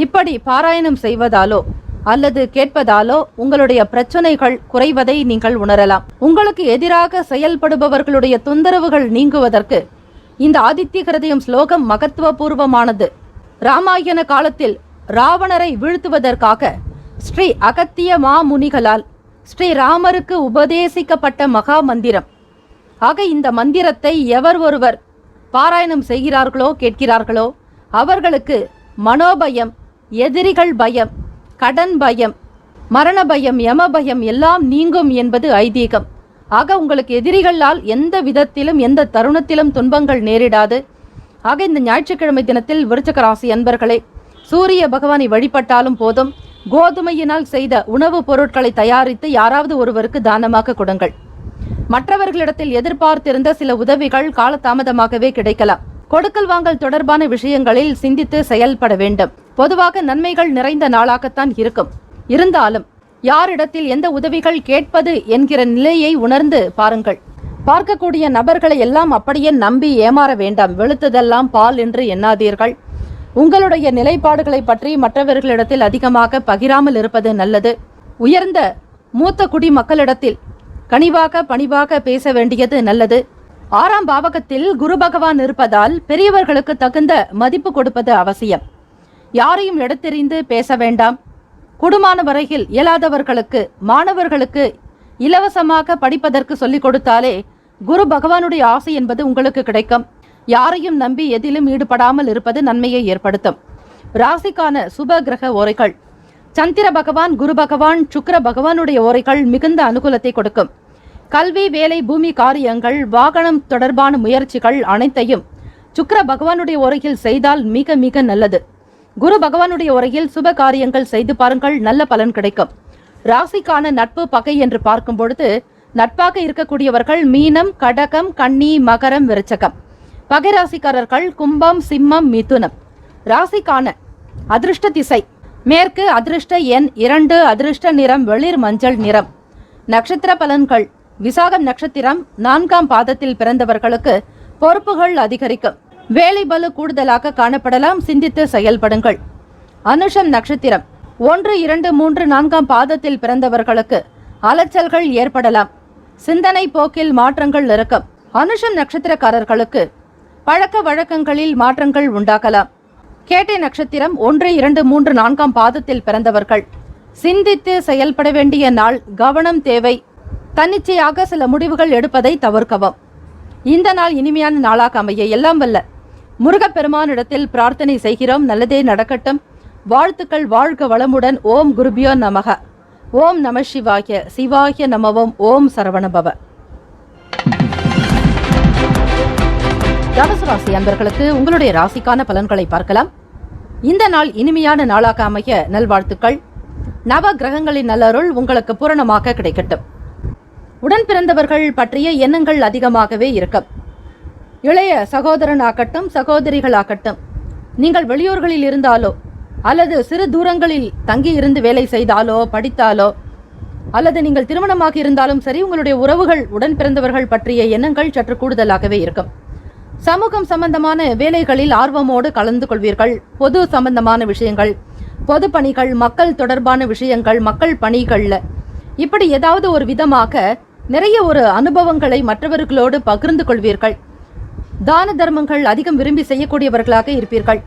S2: இப்படி பாராயணம் செய்வதாலோ அல்லது கேட்பதாலோ உங்களுடைய பிரச்சனைகள் குறைவதை நீங்கள் உணரலாம். உங்களுக்கு எதிராக செயல்படுபவர்களுடைய தொந்தரவுகள் நீங்குவதற்கு இந்த ஆதித்ய ஹிருதயம் ஸ்லோகம் மகத்துவபூர்வமானது. ராமாயண காலத்தில் ராவணரை வீழ்த்துவதற்காக ஸ்ரீ அகத்திய மாமுனிகளால் ஸ்ரீ ராமருக்கு உபதேசிக்கப்பட்ட மகா மந்திரம். ஆக இந்த மந்திரத்தை எவர் ஒருவர் பாராயணம் செய்கிறார்களோ கேட்கிறார்களோ அவர்களுக்கு மனோபயம், எதிரிகள் பயம், கடன் பயம், மரண பயம், யம பயம் எல்லாம் நீங்கும் என்பது ஐதீகம். ஆக உங்களுக்கு எதிரிகளால் எந்த விதத்திலும் எந்த தருணத்திலும் துன்பங்கள் நேரிடாது. ஆக இந்த ஞாயிற்றுக்கிழமை தினத்தில் விருச்சிக ராசி அன்பர்களே, சூரிய பகவானை வழிபட்டாலும் போதும். கோதுமையினால் செய்த உணவுப் பொருட்களை தயாரித்து யாராவது ஒருவருக்கு தானமாக கொடுங்கள். மற்றவர்களிடத்தில் எதிர்பார்த்திருந்த சில உதவிகள் காலதாமதமாகவே கிடைக்கலாம். கொடுக்கல் வாங்கல் தொடர்பான விஷயங்களில் சிந்தித்து செயல்பட வேண்டும். பொதுவாக நன்மைகள் நிறைந்த நாளாகத்தான் இருக்கும். இருந்தாலும் யாரிடத்தில் எந்த உதவிகள் கேட்பது என்கிற நிலையை உணர்ந்து பாருங்கள். பார்க்கக்கூடிய நபர்களை எல்லாம் அப்படியே நம்பி ஏமாற வேண்டாம். வெளுத்ததெல்லாம் பால் என்று எண்ணாதீர்கள். உங்களுடைய நிலைப்பாடுகளை பற்றி மற்றவர்களிடத்தில் அதிகமாக பகிராமல் இருப்பது நல்லது. உயர்ந்த மூத்த குடிமக்களிடத்தில் கனிவாக பணிவாக பேச வேண்டியது நல்லது. 6ஆம் பாவகத்தில் குரு பகவான் இருப்பதால் பெரியவர்களுக்கு தகுந்த மதிப்பு கொடுப்பது அவசியம். யாரையும் எடுத்தெறிந்து பேச வேண்டாம். கூடுமான வரையில் இயலாதவர்களுக்கு, மாணவர்களுக்கு இலவசமாக படிப்பதற்கு சொல்லிக் கொடுத்தாலே குரு பகவானுடைய ஆசை என்பது உங்களுக்கு கிடைக்கும். யாரையும் நம்பி எதிலும் ஈடுபடாமல் இருப்பது நன்மையை ஏற்படுத்தும். ராசிக்கான சுப கிரக ஓரைகள்: சந்திர பகவான், குரு பகவான், சுக்கிர பகவானுடைய ஓரைகள் மிகுந்த அனுகூலத்தை கொடுக்கும். கல்வி, வேலை, பூமி காரியங்கள், வாகனம் தொடர்பான முயற்சிகள் அனைத்தையும் சுக்கிர பகவானுடைய ஓரையில் செய்தால் மிக மிக நல்லது. குரு பகவானுடைய ஓரையில் சுப காரியங்கள் செய்து பாருங்கள், நல்ல பலன் கிடைக்கும். ராசிக்கான நட்பு பகை என்று பார்க்கும் பொழுது நட்பாக இருக்கக்கூடியவர்கள் மீனம், கடகம், கன்னி, மகரம், விருச்சகம். பகை ராசிக்காரர்கள் கும்பம், சிம்மம், மிதுனம். ராசிக்கான அதிர்ஷ்ட திசை மேற்கு, அதிர்ஷ்ட எண் 2, அதிர்ஷ்ட நிறம் வெளிர் மஞ்சள் நிறம். நட்சத்திர பலன்கள்: விசாகம் நட்சத்திரம் 4ஆம் பாதத்தில் பிறந்தவர்களுக்கு பொறுப்புகள் அதிகரிக்கும். வேலை பளு கூடுதலாக காணப்படலாம். சிந்தித்து செயல்படுங்கள். அனுஷம் நட்சத்திரம் 1, 2, 3, 4ஆம் பாதத்தில் பிறந்தவர்களுக்கு அலைச்சல்கள் ஏற்படலாம். சிந்தனை போக்கில் மாற்றங்கள் இருக்கும். அனுஷம் நட்சத்திரக்காரர்களுக்கு பழக்க வழக்கங்களில் மாற்றங்கள் உண்டாகலாம். கேட்டை நட்சத்திரம் 1, 2, 3, 4ஆம் பாதத்தில் பிறந்தவர்கள் சிந்தித்து செயல்பட வேண்டிய நாள். கவனம் தேவை. தன்னிச்சையாக சில முடிவுகள் எடுப்பதை தவிர்க்கவும். இந்த நாள் இனிமையான நாளாக அமைய எல்லாம் வல்ல முருகப்பெருமானிடத்தில் பிரார்த்தனை செய்கிறோம். நல்லதே நடக்கட்டும். வாழ்த்துக்கள். வாழ்க வளமுடன். ஓம் குருபியோ நமக. ஓம் நம சிவாய. சிவாய நமவோம். ஓம் சரவணபவ. தனுசு ராசி அன்பர்களுக்கு உங்களுடைய ராசிக்கான பலன்களை பார்க்கலாம். இந்த நாள் இனிமையான நாளாக அமைய நல்வாழ்த்துக்கள். நவ கிரகங்களின் நல்லருள் உங்களுக்கு பூரணமாக கிடைக்கட்டும். உடன் பிறந்தவர்கள் பற்றிய எண்ணங்கள் அதிகமாகவே இருக்கும். இளைய சகோதரனாகட்டும், சகோதரிகளாகட்டும், நீங்கள் வெளியூர்களில் இருந்தாலோ அல்லது சிறு தூரங்களில் தங்கி இருந்து வேலை செய்தாலோ படித்தாலோ அல்லது நீங்கள் திருமணமாக இருந்தாலும் சரி, உங்களுடைய உறவுகள், உடன் பிறந்தவர்கள் பற்றிய எண்ணங்கள் சற்று கூடுதலாகவே இருக்கும். சமூகம் சம்பந்தமான வேலைகளில் ஆர்வமோடு கலந்து கொள்வீர்கள். பொது சம்பந்தமான விஷயங்கள், பொது பணிகள், மக்கள் தொடர்பான விஷயங்கள், மக்கள் பணிகள்ல இப்படி ஏதாவது ஒரு விதமாக நிறைய ஒரு அனுபவங்களை மற்றவர்களோடு பகிர்ந்து கொள்வீர்கள். தான தர்மங்கள் அதிகம் விரும்பி செய்யக்கூடியவர்களாக இருப்பீர்கள்.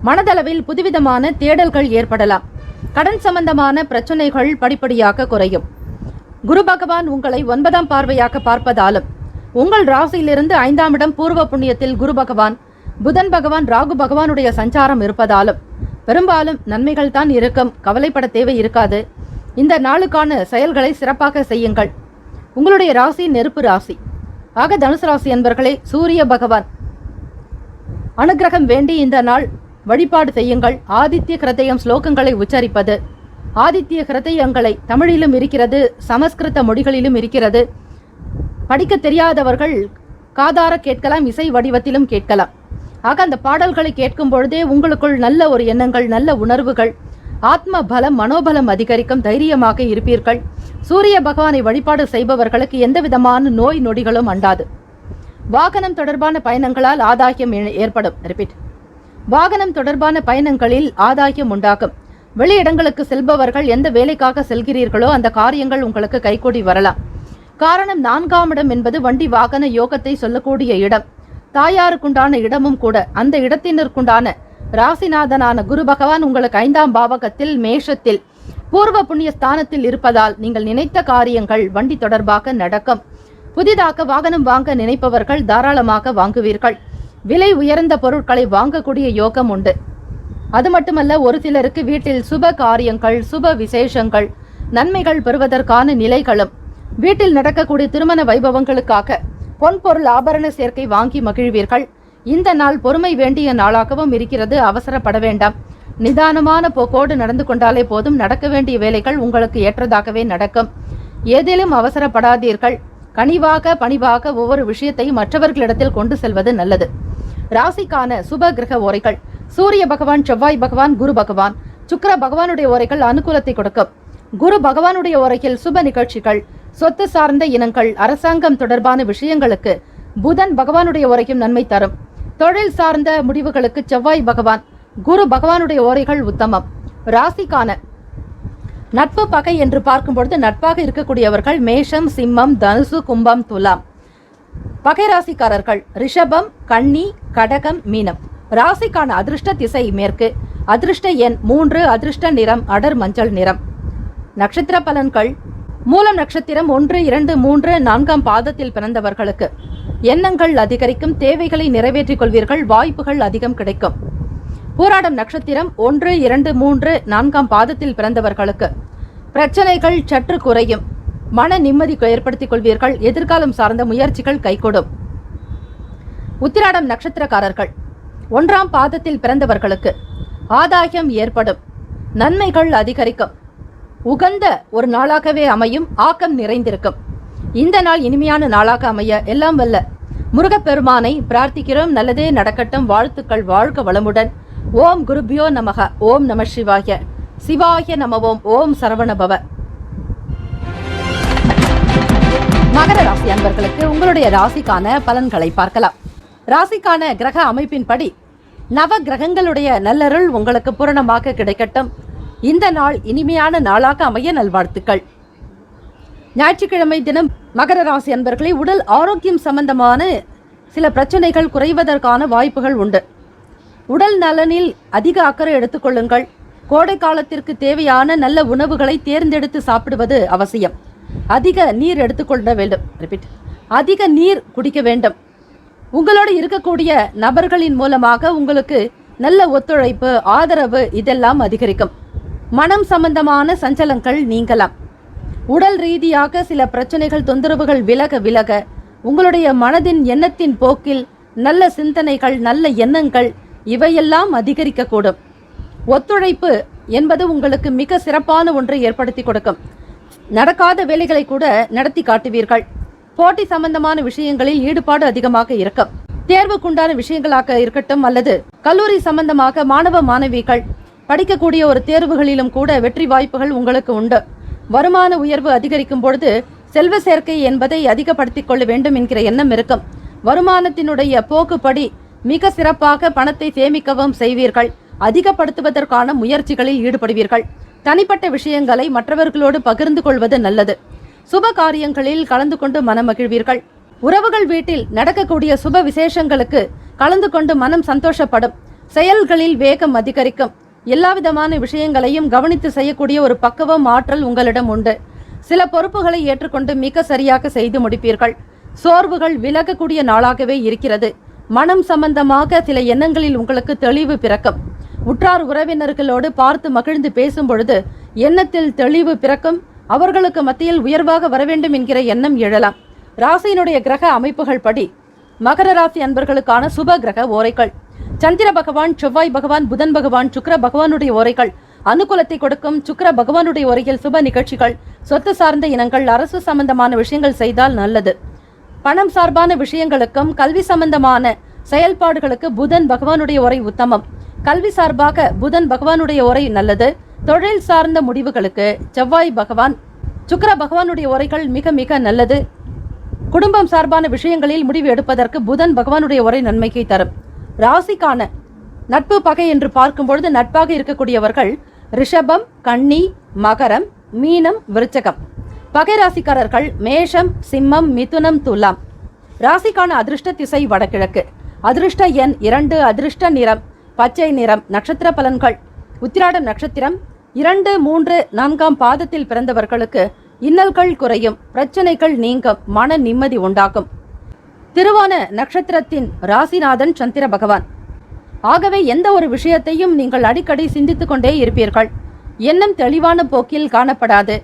S2: மனதளவில் புதுவிதமான தேடல்கள் ஏற்படலாம். கடன் சம்பந்தமான பிரச்சனைகள் படிப்படியாக குறையும். குரு பகவான் உங்களை 9ஆம் பார்வையாக பார்ப்பதாலும், உங்கள் ராசியிலிருந்து 5ஆம் இடம் பூர்வ புண்ணியத்தில் குரு பகவான், புதன் பகவான், ராகு பகவானுடைய சஞ்சாரம் இருப்பதாலும் பெரும்பாலும் நன்மைகள் தான் இருக்கும், கவலைப்பட தேவை இருக்காது. இந்த நாளுக்கான செயல்களை சிறப்பாக செய்யுங்கள். உங்களுடைய ராசி நெருப்பு ராசி. ஆக தனுசு ராசி என்பர்களே, சூரிய பகவான் அனுகிரகம் வேண்டி இந்த நாள் வழிபாடு செய்யுங்கள். ஆதித்ய கிருதயம் ஸ்லோகங்களை உச்சரிப்பது. ஆதித்ய கிருதயங்களை தமிழிலும் இருக்கிறது, சமஸ்கிருத மொழிகளிலும் இருக்கிறது. படிக்க தெரியாதவர்கள் காதார கேட்கலாம், இசை வடிவத்திலும் கேட்கலாம். ஆக அந்த பாடல்களை கேட்கும் பொழுதே உங்களுக்குள் நல்ல ஒரு எண்ணங்கள், நல்ல உணர்வுகள், ஆத்ம பலம், மனோபலம் அதிகரிக்கும். தைரியமாக இருப்பீர்கள். சூரிய பகவானை வழிபாடு செய்பவர்களுக்கு எந்த விதமான நோய் நொடிகளும் அண்டாது. வாகனம் தொடர்பான பயணங்களால் ஆதாயம் ஏற்படும். ரிப்பீட். வாகனம் தொடர்பான பயணங்களில் ஆதாயம் உண்டாகும். வெளியிடங்களுக்கு செல்பவர்கள் எந்த வேலைக்காக செல்கிறீர்களோ அந்த காரியங்கள் உங்களுக்கு கைகூடி வரலாம். காரணம் 4ஆம் இடம் என்பது வண்டி வாகன யோகத்தை சொல்லக்கூடிய இடம். தாயாருக்குண்டான இடமும் கூட. அந்த இடத்தினருக்குண்டான ராசிநாதனான குரு பகவான் உங்களுக்கு 5ஆம் பாவகத்தில் மேஷத்தில் பூர்வ புண்ணிய ஸ்தானத்தில் இருப்பதால் நீங்கள் நினைத்த காரியங்கள் வண்டி தொடர்பாக நடக்கும். புதிதாக வாகனம் வாங்க நினைப்பவர்கள் தாராளமாக வாங்குவீர்கள். விலை உயர்ந்த பொருட்களை வாங்கக்கூடிய யோகம் உண்டு. அது மட்டுமல்ல, ஒரு சிலருக்கு வீட்டில் சுப காரியங்கள், சுப விசேஷங்கள், நன்மைகள் பெறுவதற்கான நிலைகளும், வீட்டில் நடக்கக்கூடிய திருமண வைபவங்களுக்காக பொன்பொருள் ஆபரண சேர்க்கை வாங்கி மகிழ்வீர்கள். இந்த நாள் பொறுமை வேண்டிய நாளாகவும் இருக்கிறது. அவசரப்பட வேண்டாம். நிதானமான போக்கோடு நடந்து கொண்டாலே போதும். நடக்க வேண்டிய வேலைகள் உங்களுக்கு ஏற்றதாகவே நடக்கும். ஏதிலும் அவசரப்படாதீர்கள். கனிவாக பணிவாக ஒவ்வொரு விஷயத்தையும் மற்றவர்களிடத்தில் கொண்டு செல்வது நல்லது. ராசிக்கான சுப கிரக ஓரைகள். சூரிய பகவான், செவ்வாய் பகவான், குரு பகவான், சுக்கிர பகவானுடைய ஓரைகள் அனுகூலத்தை கொடுக்கும். குரு பகவானுடைய ஓரையில் சுப நிகழ்ச்சிகள், சொத்து சார்ந்த இனங்கள், அரசாங்கம் தொடர்பான விஷயங்களுக்கு புதன் பகவானுடைய ஓரையும் நன்மை தரும். தொழில் சார்ந்த முடிவுகளுக்கு செவ்வாய் பகவான், குரு பகவானுடைய ஓரைகள் உத்தமம். ராசிக்கான நட்பு பகை என்று பார்க்கும் பொழுது நட்பாக இருக்கக்கூடியவர்கள் மேஷம், சிம்மம், தனுசு, கும்பம், துலாம். பகை ராசிக்காரர்கள் ரிஷபம், கன்னி, கடகம், மீனம். ராசிக்கான அதிர்ஷ்ட திசை மேற்கு. அதிர்ஷ்ட எண் 3. அதிர்ஷ்ட நிறம் அடர் மஞ்சள் நிறம். நட்சத்திர பலன்கள். மூலம் நட்சத்திரம் 1, 2, 3, 4ஆம் பாதத்தில் பிறந்தவர்களுக்கு எண்ணங்கள் அதிகரிக்கும். தேவைகளை நிறைவேற்றிக் கொள்வீர்கள். வாய்ப்புகள் அதிகம் கிடைக்கும். பூராடம் நட்சத்திரம் 1, 2, 3, 4ஆம் பாதத்தில் பிறந்தவர்களுக்கு பிரச்சனைகள் சற்று குறையும். மன நிம்மதி ஏற்படுத்திக் கொள்வீர்கள். எதிர்காலம் சார்ந்த முயற்சிகள் கைகூடும். உத்திராடம் நட்சத்திரக்காரர்கள் 1ஆம் பாதத்தில் பிறந்தவர்களுக்கு ஆதாயம் ஏற்படும். நன்மைகள் அதிகரிக்கும். உகந்த ஒரு நாளாகவே அமையும். ஆக்கம் நிறைந்திருக்கும். இந்த நாள் இனிமையான நாளாக அமைய எல்லாம் வல்ல முருகப்பெருமானை பிரார்த்திக்கிறோம். நல்லதே நடக்கட்டும். வாழ்த்துக்கள். வாழ்க வளமுடன். ஓம் குருபியோ நமக. ஓம் நம சிவாய. சிவாய நமவோம். ஓம் சரவணபவ. மகர ராசி அன்பர்களுக்கு உங்களுடைய ராசிக்கான பலன்களை பார்க்கலாம். ராசிக்கான கிரக அமைப்பின்படி நவ கிரகங்களுடைய நல்லருள் உங்களுக்கு பூரணமாக கிடைக்கட்டும். இந்த நாள் இனிமையான நாளாக அமைய நல்வாழ்த்துக்கள். ஞாயிற்றுக்கிழமை தினம் மகர ராசி அன்பர்களை உடல் ஆரோக்கியம் சம்பந்தமான சில பிரச்சனைகள் குறைவதற்கான வாய்ப்புகள் உண்டு. உடல் நலனில் அதிக அக்கறை எடுத்துக்கொள்ளுங்கள். கோடை காலத்திற்கு தேவையான நல்ல உணவுகளை தேர்ந்தெடுத்து சாப்பிடுவது அவசியம். அதிக நீர் எடுத்துக்கொள்ள வேண்டும். ரிப்பீட். அதிக நீர் குடிக்க வேண்டும். உங்களோடு இருக்கக்கூடிய நபர்களின் மூலமாக உங்களுக்கு நல்ல ஒத்துழைப்பு, ஆதரவு இதெல்லாம் அதிகரிக்கும். மனம் சம்பந்தமான சஞ்சலங்கள் நீங்கலாம். உடல் ரீதியாக சில பிரச்சனைகள், தொந்தரவுகள் விலக விலக உங்களுடைய மனதின் எண்ணத்தின் போக்கில் நல்ல சிந்தனைகள், நல்ல எண்ணங்கள் இவையெல்லாம் அதிகரிக்கக்கூடும். ஒத்துழைப்பு என்பது உங்களுக்கு மிக சிறப்பான ஒன்றை ஏற்படுத்தி கொடுக்கும். நடக்காத வேலைகளை கூட நடத்தி காட்டுவீர்கள். போட்டி சம்பந்தமான விஷயங்களில் ஈடுபாடு அதிகமாக இருக்கும். தேர்வுக்குண்டான விஷயங்களாக இருக்கட்டும் அல்லது கல்லூரி சம்பந்தமாக மாணவ மாணவிகள் படிக்கக்கூடிய ஒரு தேர்வுகளிலும் கூட வெற்றி வாய்ப்புகள் உங்களுக்கு உண்டு. வருமான உயர்வு அதிகரிக்கும் பொழுது செல்வ சேர்க்கை என்பதை அதிகப்படுத்திக் கொள்ள வேண்டும் என்கிற எண்ணம் இருக்கும். வருமானத்தினுடைய போக்குப்படி மிக சிறப்பாக பணத்தை சேமிக்கவும் செய்வீர்கள். அதிகப்படுத்துவதற்கான முயற்சிகளில் ஈடுபடுவீர்கள். தனிப்பட்ட விஷயங்களை மற்றவர்களோடு பகிர்ந்து கொள்வது நல்லது. சுப காரியங்களில் கலந்து கொண்டு மனம் மகிழ்வீர்கள். உறவுகள் வீட்டில் நடக்கக்கூடிய சுப விசேஷங்களுக்கு கலந்து கொண்டு மனம் சந்தோஷப்படும். செயல்களில் வேகம் அதிகரிக்கும். எல்லா விதமான விஷயங்களையும் கவனித்து செய்யக்கூடிய ஒரு பக்குவம், ஆற்றல் உங்களிடம் உண்டு. சில பொறுப்புகளை ஏற்றுக்கொண்டு மிக சரியாக செய்து முடிப்பீர்கள். சோர்வுகள் விலகக்கூடிய நாளாகவே இருக்கிறது. மனம் சம்பந்தமாக சில எண்ணங்களில் உங்களுக்கு தெளிவு பிறக்கும். உற்றார் உறவினர்களோடு பார்த்து மகிழ்ந்து பேசும் பொழுது எண்ணத்தில் தெளிவு பிறக்கும். அவர்களுக்கு மத்தியில் உயர்வாக வரவேண்டும் என்கிற எண்ணம் எழலாம். ராசியினுடைய கிரக அமைப்புகள் படி மகர ராசி அன்பர்களுக்கான சுப கிரக ஓரைகள்: சந்திர பகவான், செவ்வாய் பகவான், புதன் பகவான், சுக்கிர பகவானுடைய ஓரைகள் அனுகூலத்தை கொடுக்கும். சுக்கிர பகவானுடைய ஓரையில் சுப நிகழ்ச்சிகள், சொத்து சார்ந்த இனங்கள், அரசு சம்பந்தமான விஷயங்கள் செய்தால் நல்லது. பணம் சார்பான விஷயங்களுக்கும் கல்வி சம்பந்தமான செயல்பாடுகளுக்கு புதன் பகவானுடைய உரை உத்தமம். கல்வி சார்பாக புதன் பகவானுடைய உரை நல்லது. தொழில் சார்ந்த முடிவுகளுக்கு செவ்வாய் பகவான், சுக்கிர பகவானுடைய உரைகள் மிக மிக நல்லது. குடும்பம் சார்பான விஷயங்களில் முடிவு எடுப்பதற்கு புதன் பகவானுடைய உரை நன்மையை தரும். ராசிக்கான நட்பு பகை என்று பார்க்கும் பொழுது நட்பாக இருக்கக்கூடியவர்கள் ரிஷபம், கன்னி, மகரம், மீனம், விருச்சகம். பகை ராசிக்காரர்கள் மேஷம், சிம்மம், மிதுனம், துலாம். ராசிக்கான அதிர்ஷ்ட திசை வடகிழக்கு. அதிர்ஷ்ட எண் 2, அதிர்ஷ்ட நிறம் பச்சை நிறம். நட்சத்திர பலன்கள்: உத்திராடம் நட்சத்திரம் 2, 3, 4ஆம் பாதத்தில் பிறந்தவர்களுக்கு இன்னல்கள் குறையும், பிரச்சனைகள் நீங்கும், மன நிம்மதி உண்டாகும். திருவோண நட்சத்திரத்தின் ராசிநாதன் சந்திர பகவான். ஆகவே எந்த ஒரு விஷயத்தையும் நீங்கள் அடிக்கடி சிந்தித்துக் கொண்டே இருப்பீர்கள். எண்ணம் தெளிவான போக்கில் காணப்படாது.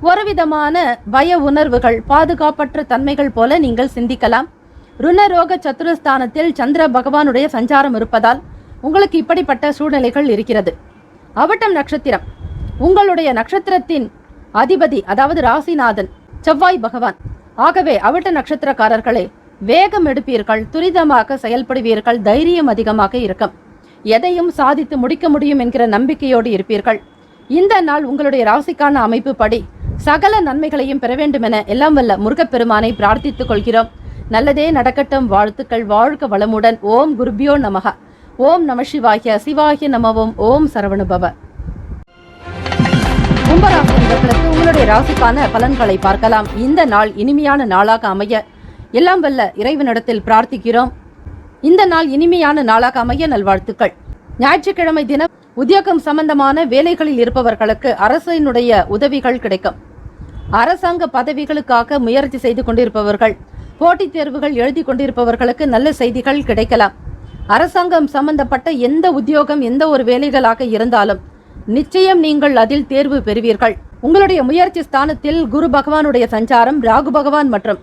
S2: ஒருவிதமான பய உணர்வுகள், பாதுகாப்பற்ற தன்மைகள் போல நீங்கள் சிந்திக்கலாம். ருணரோக சத்துருஸ்தானத்தில் சந்திர பகவானுடைய சஞ்சாரம் இருப்பதால் உங்களுக்கு இப்படிப்பட்ட சூழ்நிலைகள் இருக்கிறது. அவிட்டம் நட்சத்திரம் உங்களுடைய நட்சத்திரத்தின் அதிபதி, அதாவது ராசிநாதன் செவ்வாய் பகவான். ஆகவே அவிட்ட நட்சத்திரக்காரர்களே, வேகம் எடுப்பீர்கள், துரிதமாக செயல்படுவீர்கள், தைரியம் அதிகமாக இருக்கும். எதையும் சாதித்து முடிக்க முடியும் என்கிற நம்பிக்கையோடு இருப்பீர்கள். இந்த நாள் உங்களுடைய ராசிக்கான அமைப்பு படி சகல நன்மைகளையும் பெற வேண்டும் என எல்லாம் வல்ல முருகப்பெருமானை பிரார்த்தித்துக் கொள்கிறோம். நல்லதே நடக்கட்டும். வாழ்த்துக்கள். வாழ்க வளமுடன். ஓம் குருபியோ நமக. ஓம் நம சிவாய. சிவாய நமவோம். ஓம் சரவணுபவ. கும்பராசி என்பவர்களுக்கு உங்களுடைய ராசிக்கான பலன்களை பார்க்கலாம். இந்த நாள் இனிமையான நாளாக அமைய எல்லாம் வல்ல இறைவனிடத்தில் பிரார்த்திக்கிறோம். இந்த நாள் இனிமையான நாளாக அமைய நல்வாழ்த்துக்கள். ஞாயிற்றுக்கிழமை தினம் உத்தியோகம் சம்பந்தமான வேலைகளில் இருப்பவர்களுக்கு அரசினுடைய உதவிகள் கிடைக்கும். அரசாங்க பதவிகளுக்காக முயற்சி செய்து கொண்டிருப்பவர்கள், போட்டித் தேர்வுகள் எழுதி கொண்டிருப்பவர்களுக்கு நல்ல செய்திகள் கிடைக்கலாம். அரசாங்கம் சம்பந்தப்பட்ட எந்த உத்தியோகம், எந்த ஒரு வேலைகளாக இருந்தாலும் நிச்சயம் நீங்கள் அதில் தேர்வு பெறுவீர்கள். உங்களுடைய முயற்சி ஸ்தானத்தில் குரு பகவானுடைய சஞ்சாரம், ராகு பகவான் மற்றும்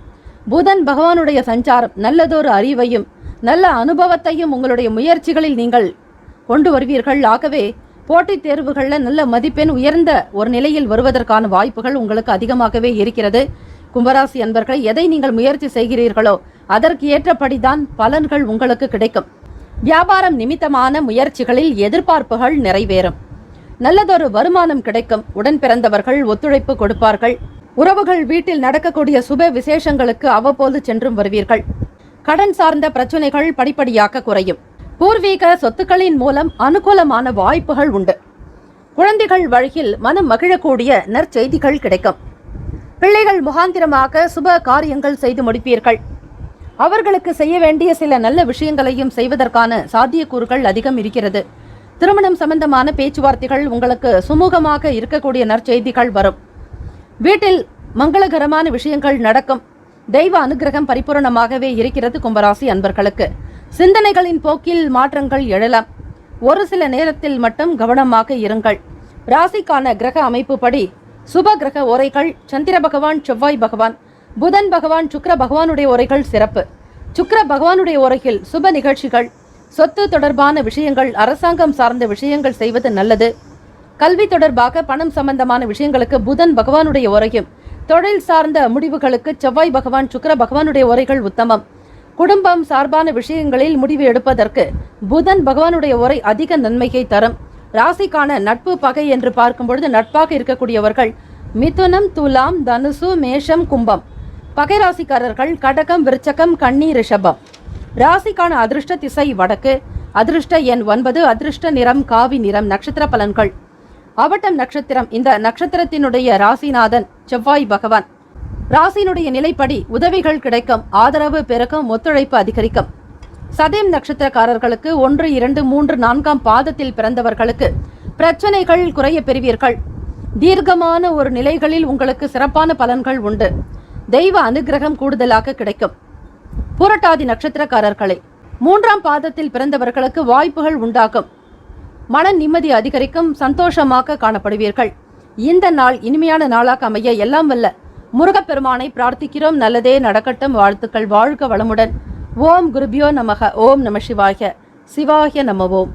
S2: புதன் பகவானுடைய சஞ்சாரம் நல்லதொரு அறிவையும் நல்ல அனுபவத்தையும் உங்களுடைய முயற்சிகளில் நீங்கள் கொண்டு வருவீர்கள். ஆகவே போட்டித் தேர்வுகளில் நல்ல மதிப்பெண், உயர்ந்த ஒரு நிலையில் வருவதற்கான வாய்ப்புகள் உங்களுக்கு அதிகமாகவே இருக்கிறது. கும்பராசி அன்பர்கள், எதை நீங்கள் முயற்சி செய்கிறீர்களோ அதற்கு ஏற்றபடிதான் பலன்கள் உங்களுக்கு கிடைக்கும். வியாபாரம் நிமித்தமான முயற்சிகளில் எதிர்பார்ப்புகள் நிறைவேறும். நல்லதொரு வருமானம் கிடைக்கும். உடன் பிறந்தவர்கள் ஒத்துழைப்பு கொடுப்பார்கள். உறவுகள் வீட்டில் நடக்கக்கூடிய சுப விசேஷங்களுக்கு அவ்வப்போது சென்றும் வருவீர்கள். கடன் சார்ந்த பிரச்சனைகள் படிப்படியாக குறையும். பூர்வீக சொத்துக்களின் மூலம் அனுகூலமான வாய்ப்புகள் உண்டு. குழந்தைகள் வழியில் மனம் மகிழக்கூடிய நற்செய்திகள் கிடைக்கும். பிள்ளைகள் முகாந்திரமாக சுப காரியங்கள் செய்து முடிப்பீர்கள். அவர்களுக்கு செய்ய வேண்டிய சில நல்ல விஷயங்களையும் செய்வதற்கான சாத்தியக்கூறுகள் அதிகம் இருக்கிறது. திருமணம் சம்பந்தமான பேச்சுவார்த்தைகள் உங்களுக்கு சுமூகமாக இருக்கக்கூடிய நற்செய்திகள் வரும். வீட்டில் மங்களகரமான விஷயங்கள் நடக்கும். தெய்வ அனுகிரகம் பரிபூரணமாகவே இருக்கிறது. கும்பராசி அன்பர்களுக்கு சிந்தனைகளின் போக்கில் மாற்றங்கள் எழலாம். ஒரு சில நேரத்தில் மட்டும் கவனமாக இருங்கள். ராசிக்கான கிரக அமைப்பு படி சுப கிரக ஓரைகள்: சந்திர பகவான், செவ்வாய் பகவான், புதன் பகவான், சுக்கிர பகவானுடைய ஓரைகள் சிறப்பு. சுக்கிர பகவானுடைய ஓரையில் சுப நிகழ்ச்சிகள், சொத்து தொடர்பான விஷயங்கள், அரசாங்கம் சார்ந்த விஷயங்கள் செய்வது நல்லது. கல்வி தொடர்பாக பணம் சம்பந்தமான விஷயங்களுக்கு புதன் பகவானுடைய ஓரையும், தொழில் சார்ந்த முடிவுகளுக்கு செவ்வாய் பகவான், சுக்கிர பகவானுடைய ஓரைகள் உத்தமம். குடும்பம் சார்பான விஷயங்களில் முடிவு எடுப்பதற்கு புதன் பகவானுடைய உரை அதிக நன்மையை தரும். ராசிக்கான நட்பு பகை என்று பார்க்கும் பொழுது நட்பாக இருக்கக்கூடியவர்கள் மிதுனம், துலாம், தனுசு, மேஷம், கும்பம். பகை ராசிக்காரர்கள் கடகம், விருச்சகம், கன்னி, ரிஷபம். ராசிக்கான அதிர்ஷ்ட திசை வடக்கு. அதிர்ஷ்ட எண் 9, அதிர்ஷ்ட நிறம் காவி நிறம். நட்சத்திர பலன்கள்: அவிட்டம் நட்சத்திரம். இந்த நட்சத்திரத்தினுடைய ராசிநாதன் செவ்வாய் பகவான். ராசியினுடைய நிலைப்படி உதவிகள் கிடைக்கும். ஆதரவு பெருக்கும். ஒத்துழைப்பு அதிகரிக்கும். சதயம் நட்சத்திரக்காரர்களுக்கு 1, 2, 3, 4ஆம் பாதத்தில் பிறந்தவர்களுக்கு பிரச்சனைகள் குறைய பெறுவீர்கள். தீர்க்கமான ஒரு நிலைகளில் உங்களுக்கு சிறப்பான பலன்கள் உண்டு. தெய்வ அனுகிரகம் கூடுதலாக கிடைக்கும். பூரட்டாதி நட்சத்திரக்காரர்களை 3ஆம் பாதத்தில் பிறந்தவர்களுக்கு வாய்ப்புகள் உண்டாகும். மன நிம்மதி அதிகரிக்கும், சந்தோஷமாக காணப்படுவீர்கள். இந்த நாள் இனிமையான நாளாக அமைய எல்லாம் வல்ல முருகப்பெருமானை பிரார்த்திக்கிறோம். நல்லதே நடக்கட்டும். வாழ்த்துக்கள். வாழ்க வளமுடன். ஓம் குருபியோ நமக. ஓம் நம சிவாய. சிவாய நம ஓம்.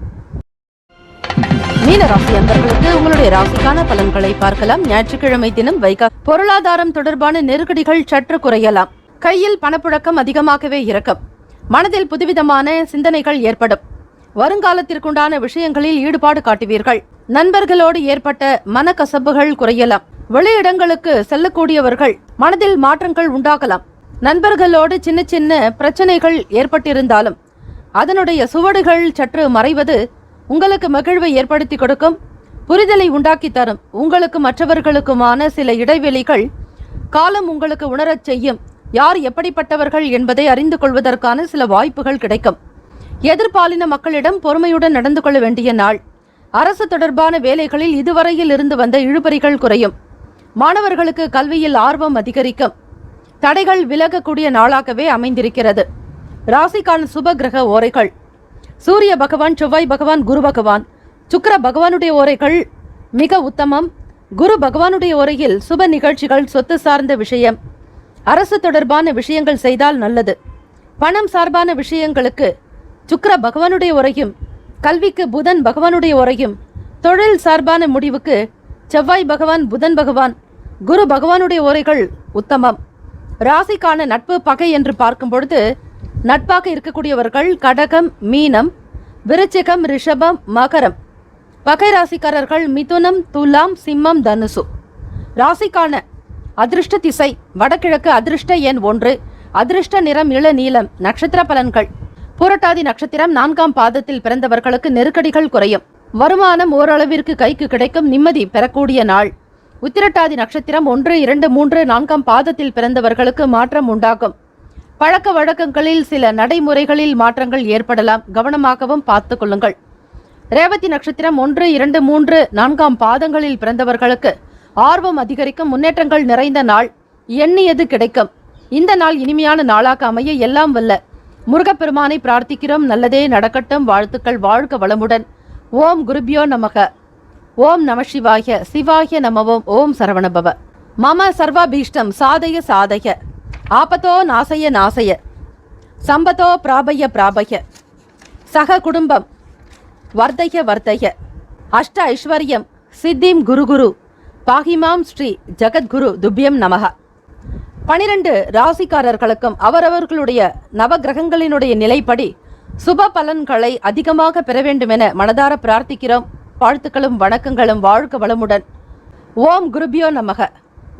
S2: மீன ராசி அன்பர்களுக்கு உங்களுடைய ராசிக்கான பலன்களை பார்க்கலாம். ஞாயிற்றுக்கிழமை தினம் பொருளாதாரம் தொடர்பான நெருக்கடிகள் சற்று குறையலாம். கையில் பணப்புழக்கம் அதிகமாகவே இருக்கும். மனதில் புதுவிதமான சிந்தனைகள் ஏற்படும். வருங்காலத்திற்குண்டான விஷயங்களில் ஈடுபாடு காட்டுவீர்கள். நண்பர்களோடு ஏற்பட்ட மனக்கசப்புகள் குறையலாம். வெளியிடங்களுக்கு செல்லக்கூடியவர்கள் மனதில் மாற்றங்கள் உண்டாகலாம். நண்பர்களோடு சின்ன சின்ன பிரச்சனைகள் ஏற்பட்டிருந்தாலும் அதனுடைய சுவடுகள் சற்று மறைவது உங்களுக்கு மகிழ்வை ஏற்படுத்தி கொடுக்கும், புரிதலை உண்டாக்கி தரும். உங்களுக்கு மற்றவர்களுக்குமான சில இடைவெளிகள் காலம் உங்களுக்கு உணரச் செய்யும். யார் எப்படிப்பட்டவர்கள் என்பதை அறிந்து கொள்வதற்கான சில வாய்ப்புகள் கிடைக்கும். எதிர்பாலின மக்களிடம் பொறுமையுடன் நடந்து கொள்ள வேண்டிய நாள். அரசு தொடர்பான வேலைகளில் இதுவரையில் இருந்து வந்த இழுபறிகள் குறையும். மாணவர்களுக்கு கல்வியில் ஆர்வம் அதிகரிக்கும். தடைகள் விலகக்கூடிய நாளாகவே அமைந்திருக்கிறது. ராசிக்கான சுப கிரக ஓரைகள்: சூரிய பகவான், செவ்வாய் பகவான், குரு பகவான். சுக்கிர பகவானுடைய ஓரைகள் மிக உத்தமம். குரு பகவானுடைய ஓரையில் சுப நிகழ்ச்சிகள், சொத்து சார்ந்த விஷயம், அரசு தொடர்பான விஷயங்கள் செய்தால் நல்லது. பணம் சார்பான விஷயங்களுக்கு சுக்கிர பகவானுடைய உரையும், கல்விக்கு புதன் பகவானுடைய உரையும், தொழில் சார்பான முடிவுக்கு செவ்வாய் பகவான், புதன் பகவான், குரு பகவானுடைய உரைகள் உத்தமம். ராசிக்கான நட்பு பகை என்று பார்க்கும் பொழுது நட்பாக இருக்கக்கூடியவர்கள் கடகம், மீனம், விருச்சிகம், ரிஷபம், மகரம். பகை ராசிக்காரர்கள் மிதுனம், துலாம், சிம்மம், தனுசு. ராசிக்கான அதிர்ஷ்ட திசை வடகிழக்கு. அதிர்ஷ்ட எண் 1. அதிர்ஷ்ட நிறம் இளநீலம். நட்சத்திர பலன்கள்: புரட்டாதி நட்சத்திரம் 4ஆம் பாதத்தில் பிறந்தவர்களுக்கு நெருக்கடிகள் குறையும். வருமானம் ஓரளவிற்கு கைக்கு கிடைக்கும். நிம்மதி பெறக்கூடிய நாள். உத்திரட்டாதி நட்சத்திரம் 1, 2, 3, 4ஆம் பாதத்தில் பிறந்தவர்களுக்கு மாற்றம் உண்டாகும். பழக்க வழக்கங்களில் சில நடைமுறைகளில் மாற்றங்கள் ஏற்படலாம். கவனமாகவும் பார்த்து கொள்ளுங்கள். ரேவதி நட்சத்திரம் 1, 2, 3, 4ஆம் பாதங்களில் பிறந்தவர்களுக்கு ஆர்வம் அதிகரிக்கும். முன்னேற்றங்கள் நிறைந்த நாள். எண்ணியது கிடைக்கும். இந்த நாள் இனிமையான நாளாக அமைய எல்லாம் வல்ல முருகப்பெருமானை பிரார்த்திக்கிறோம். நல்லதே நடக்கட்டும். வாழ்த்துக்கள். வாழ்க வளமுடன். ஓம் குருபியோ நமக. ஓம் நம சிவாய. சிவாய நமவோம். ஓம் சரவணபவ. மம சர்வாபீஷ்டம் சாதய சாதய. ஆபத்தோ நாசய நாசய. சம்பதோ பிராபய பிராபய. சக குடும்பம் வர்தய வர்தய. அஷ்ட ஐஸ்வர்யம் சித்திம் குரு குரு. பாகிமாம் ஸ்ரீ ஜகத்குரு துப்யம் நமக. 12 ராசிக்காரர்களுக்கும் அவரவர்களுடைய நவகிரகங்களினுடைய நிலைப்படி சுப பலன்களை அதிகமாக பெற வேண்டும் என மனதார பிரார்த்திக்கிறோம். வாழ்த்துக்களும் வணக்கங்களும். வாழ்க வளமுடன். ஓம் குருபியோ நமக.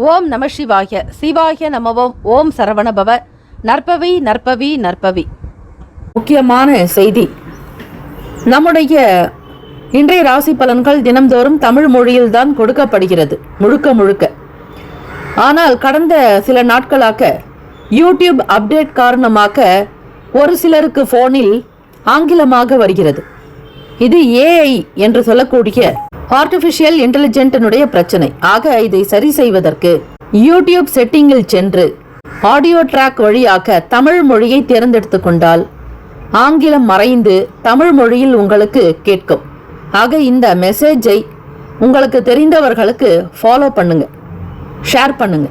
S2: ஓம் நம சிவாய. சிவாய நமவோம். ஓம் சரவணபவ. நற்பவி நற்பவி நற்பவி. முக்கியமான செய்தி: நம்முடைய இன்றைய ராசி பலன்கள் தினம்தோறும் தமிழ் மொழியில் தான் கொடுக்கப்படுகிறது, முழுக்க முழுக்க. ஆனால் கடந்த சில நாட்களாக யூடியூப் அப்டேட் காரணமாக ஒரு சிலருக்கு போனில் ஆங்கிலமாக வருகிறது. இது ஏஐ என்று சொல்லக்கூடிய ஆர்டிபிஷியல் இன்டெலிஜென்டினுடைய பிரச்சனை. ஆக இதை சரி செய்வதற்கு யூடியூப் செட்டிங்கில் சென்று ஆடியோ ட்ராக் வழியாக தமிழ் மொழியை தேர்ந்தெடுத்து கொண்டால் ஆங்கிலம் மறைந்து தமிழ் மொழியில் உங்களுக்கு கேட்கும். ஆக இந்த மெசேஜை உங்களுக்கு தெரிந்தவர்களுக்கு ஃபாலோ பண்ணுங்க, ஷேர் பண்ணுங்க.